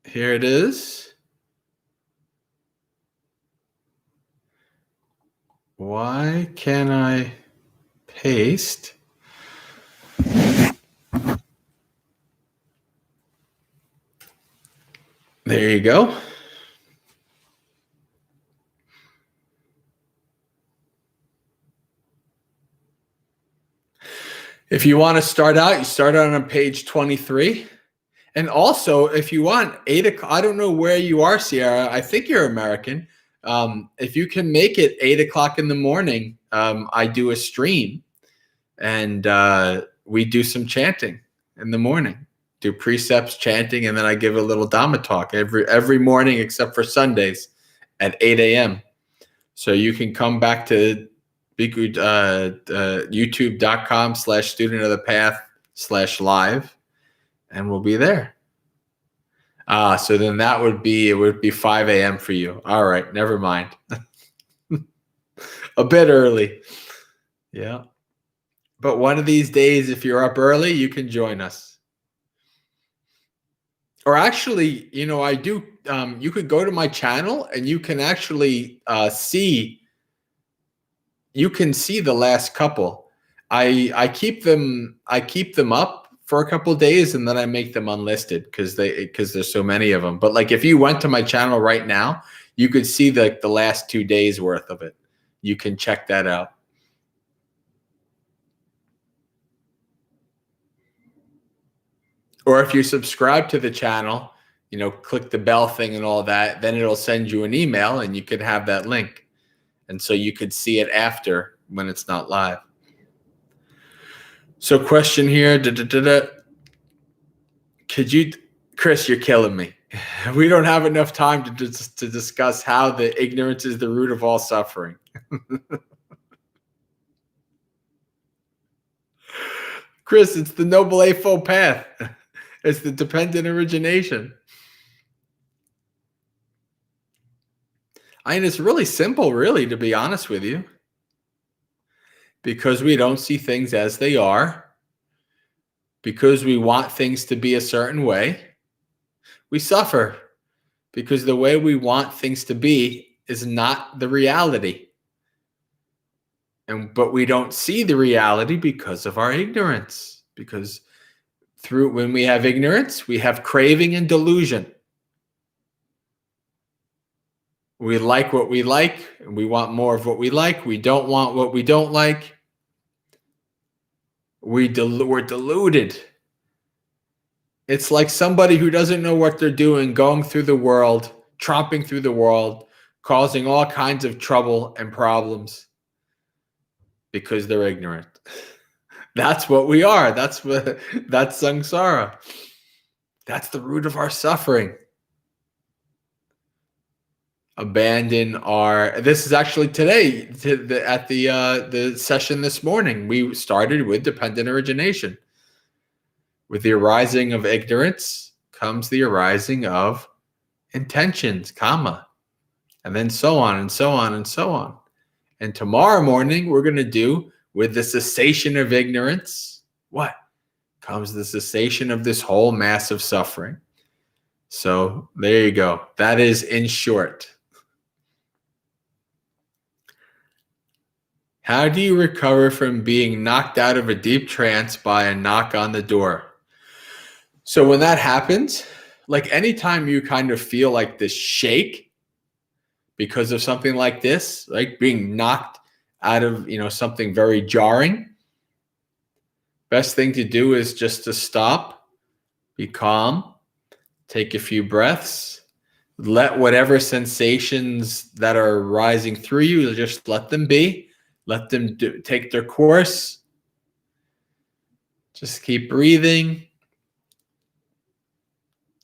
Here it is. Why can I paste? There you go. If you want to start out, you start out on page 23. And also, if you want, 8 o'clock, I don't know where you are, Sierra. I think you're American. If you can make it 8 o'clock in the morning, I do a stream. And we do some chanting in the morning. Do precepts, chanting, and then I give a little Dhamma talk every morning except for Sundays at 8 a.m. So you can come back to youtube.com/studentofthepath/live, and we'll be there. So then it would be 5 a.m. for you. All right, never mind. A bit early. Yeah. But one of these days, if you're up early, you can join us. Or actually, you know, I do. You could go to my channel and you can actually see. You can see the last couple. I keep them up for a couple of days and then I make them unlisted because there's so many of them. But like if you went to my channel right now, you could see the last 2 days worth of it. You can check that out. Or if you subscribe to the channel, you know, click the bell thing and all that, then it'll send you an email and you can have that link. And so you could see it after when it's not live. So question here. Could you, Chris, you're killing me. We don't have enough time to discuss how the ignorance is the root of all suffering. Chris, it's the Noble Eightfold Path. It's the dependent origination. I mean, it's really simple, really, to be honest with you. Because we don't see things as they are. Because we want things to be a certain way. We suffer. Because the way we want things to be is not the reality. But we don't see the reality because of our ignorance. Because when we have ignorance, we have craving and delusion. We like what we like, and we want more of what we like. We don't want what we don't like. We're deluded. It's like somebody who doesn't know what they're doing, going through the world, tromping through the world, causing all kinds of trouble and problems because they're ignorant. That's what we are. That's samsara. That's the root of our suffering. This is actually today at the session this morning. We started with dependent origination. With the arising of ignorance comes the arising of intentions, karma, and then so on and so on and so on. And tomorrow morning we're going to do with the cessation of ignorance. What comes the cessation of this whole massive suffering? So there you go. That is in short. How do you recover from being knocked out of a deep trance by a knock on the door? So when that happens, like anytime you kind of feel like this shake because of something like this, like being knocked out of, something very jarring, best thing to do is just to stop, be calm, take a few breaths, let whatever sensations that are rising through you, just let them be. Let them take their course. Just keep breathing.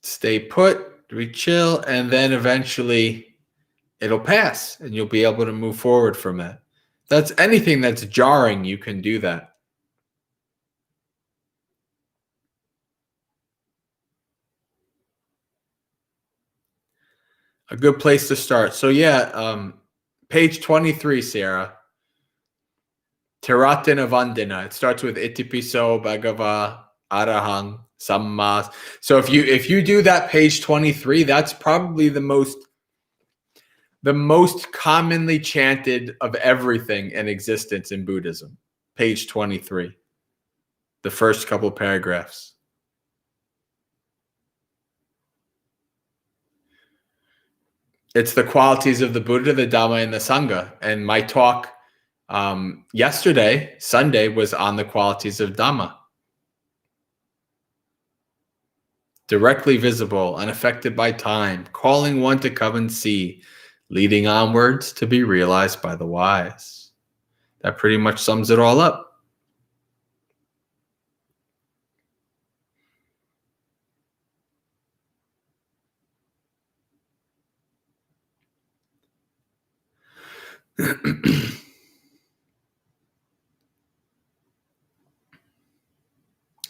Stay put, be chill, and then eventually it'll pass and you'll be able to move forward from that. That's anything that's jarring, you can do that. A good place to start. So page 23, Sarah. Tiratina Vandana. It starts with Itipiso Bhagava Arahang Samma. So if you do that page 23, that's probably the most commonly chanted of everything in existence in Buddhism. Page 23. The first couple paragraphs. It's the qualities of the Buddha, the Dhamma, and the Sangha. And my talk yesterday, Sunday, was on the qualities of Dhamma. Directly visible, unaffected by time, calling one to come and see, leading onwards to be realized by the wise. That pretty much sums it all up.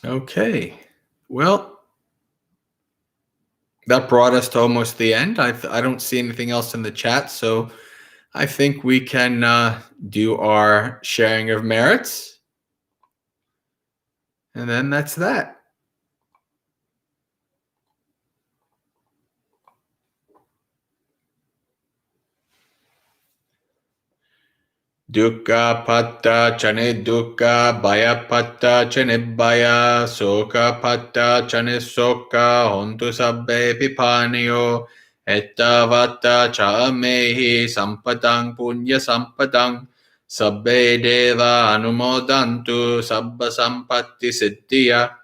Okay, well, that brought us to almost the end. I don't see anything else in the chat, so I think we can do our sharing of merits. And then that's that. Dukkha patta chane dukkha, bhaya patta chane bhaya, soka patta chane soka, hontu sabbe pipaniyo, ettavatta cha mehi sampadang punya sampadang, sabbe deva anumodantu sabba sampatti siddhiya.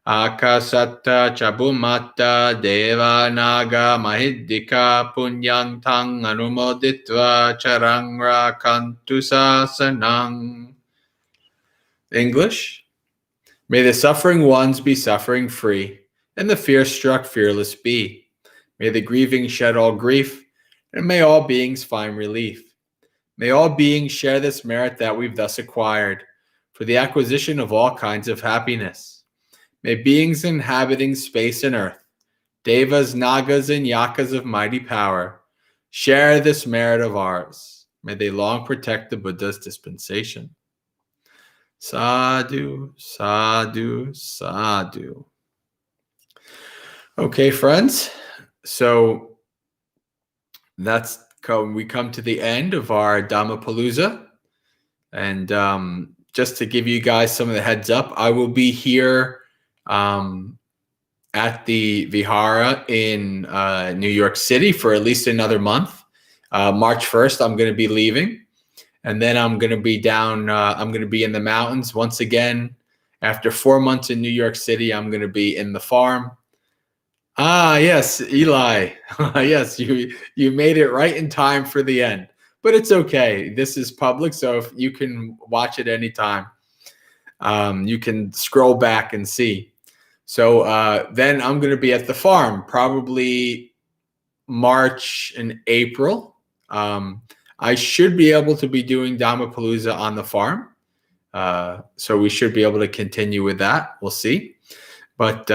Akasatta chabumatta deva naga mahiddika punyang tang anumoditva charang rakantu sasanang. English. May the suffering ones be suffering free, and the fear-struck fearless be. May the grieving shed all grief, and may all beings find relief. May all beings share this merit that we've thus acquired for the acquisition of all kinds of happiness. May beings inhabiting space and earth, devas, nagas, and yakas of mighty power, share this merit of ours. May they long protect the Buddha's dispensation. Sadhu, sadhu, sadhu. Okay, friends. So we come to the end of our Dhammapalooza. And just to give you guys some of the heads up, I will be here at the Vihara in New York City for at least another month. March 1st, I'm going to be leaving. And then I'm going to be down, I'm going to be in the mountains once again. After 4 months in New York City, I'm going to be in the farm. Ah, yes, Eli. Yes, you made it right in time for the end. But it's okay. This is public, so if you can watch it anytime. You can scroll back and see. So then I'm going to be at the farm, probably March and April. I should be able to be doing Dhammapalooza on the farm. So we should be able to continue with that. We'll see. But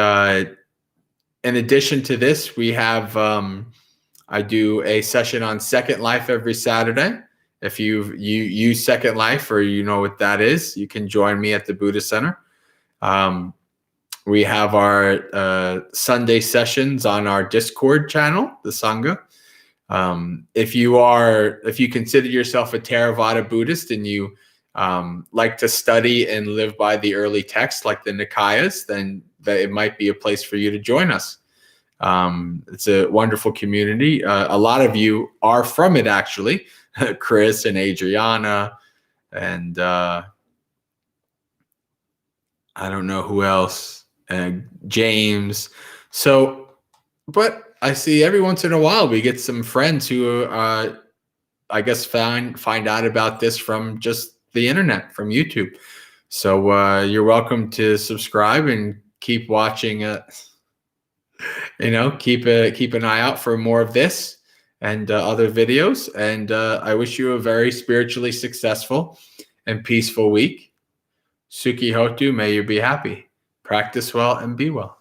in addition to this, we have, I do a session on Second Life every Saturday. If you use Second Life or you know what that is, you can join me at the Buddha Center. We have our Sunday sessions on our Discord channel, the Sangha. If you consider yourself a Theravada Buddhist and you like to study and live by the early texts like the Nikayas, then it might be a place for you to join us. It's a wonderful community. A lot of you are from it, actually. Chris and Adriana and I don't know who else, James. So, but I see every once in a while we get some friends who I guess find out about this from just the internet, from YouTube. So you're welcome to subscribe and keep watching. Keep an eye out for more of this and other videos. And I wish you a very spiritually successful and peaceful week. Sukhi Hotu, may you be happy. Practice well and be well.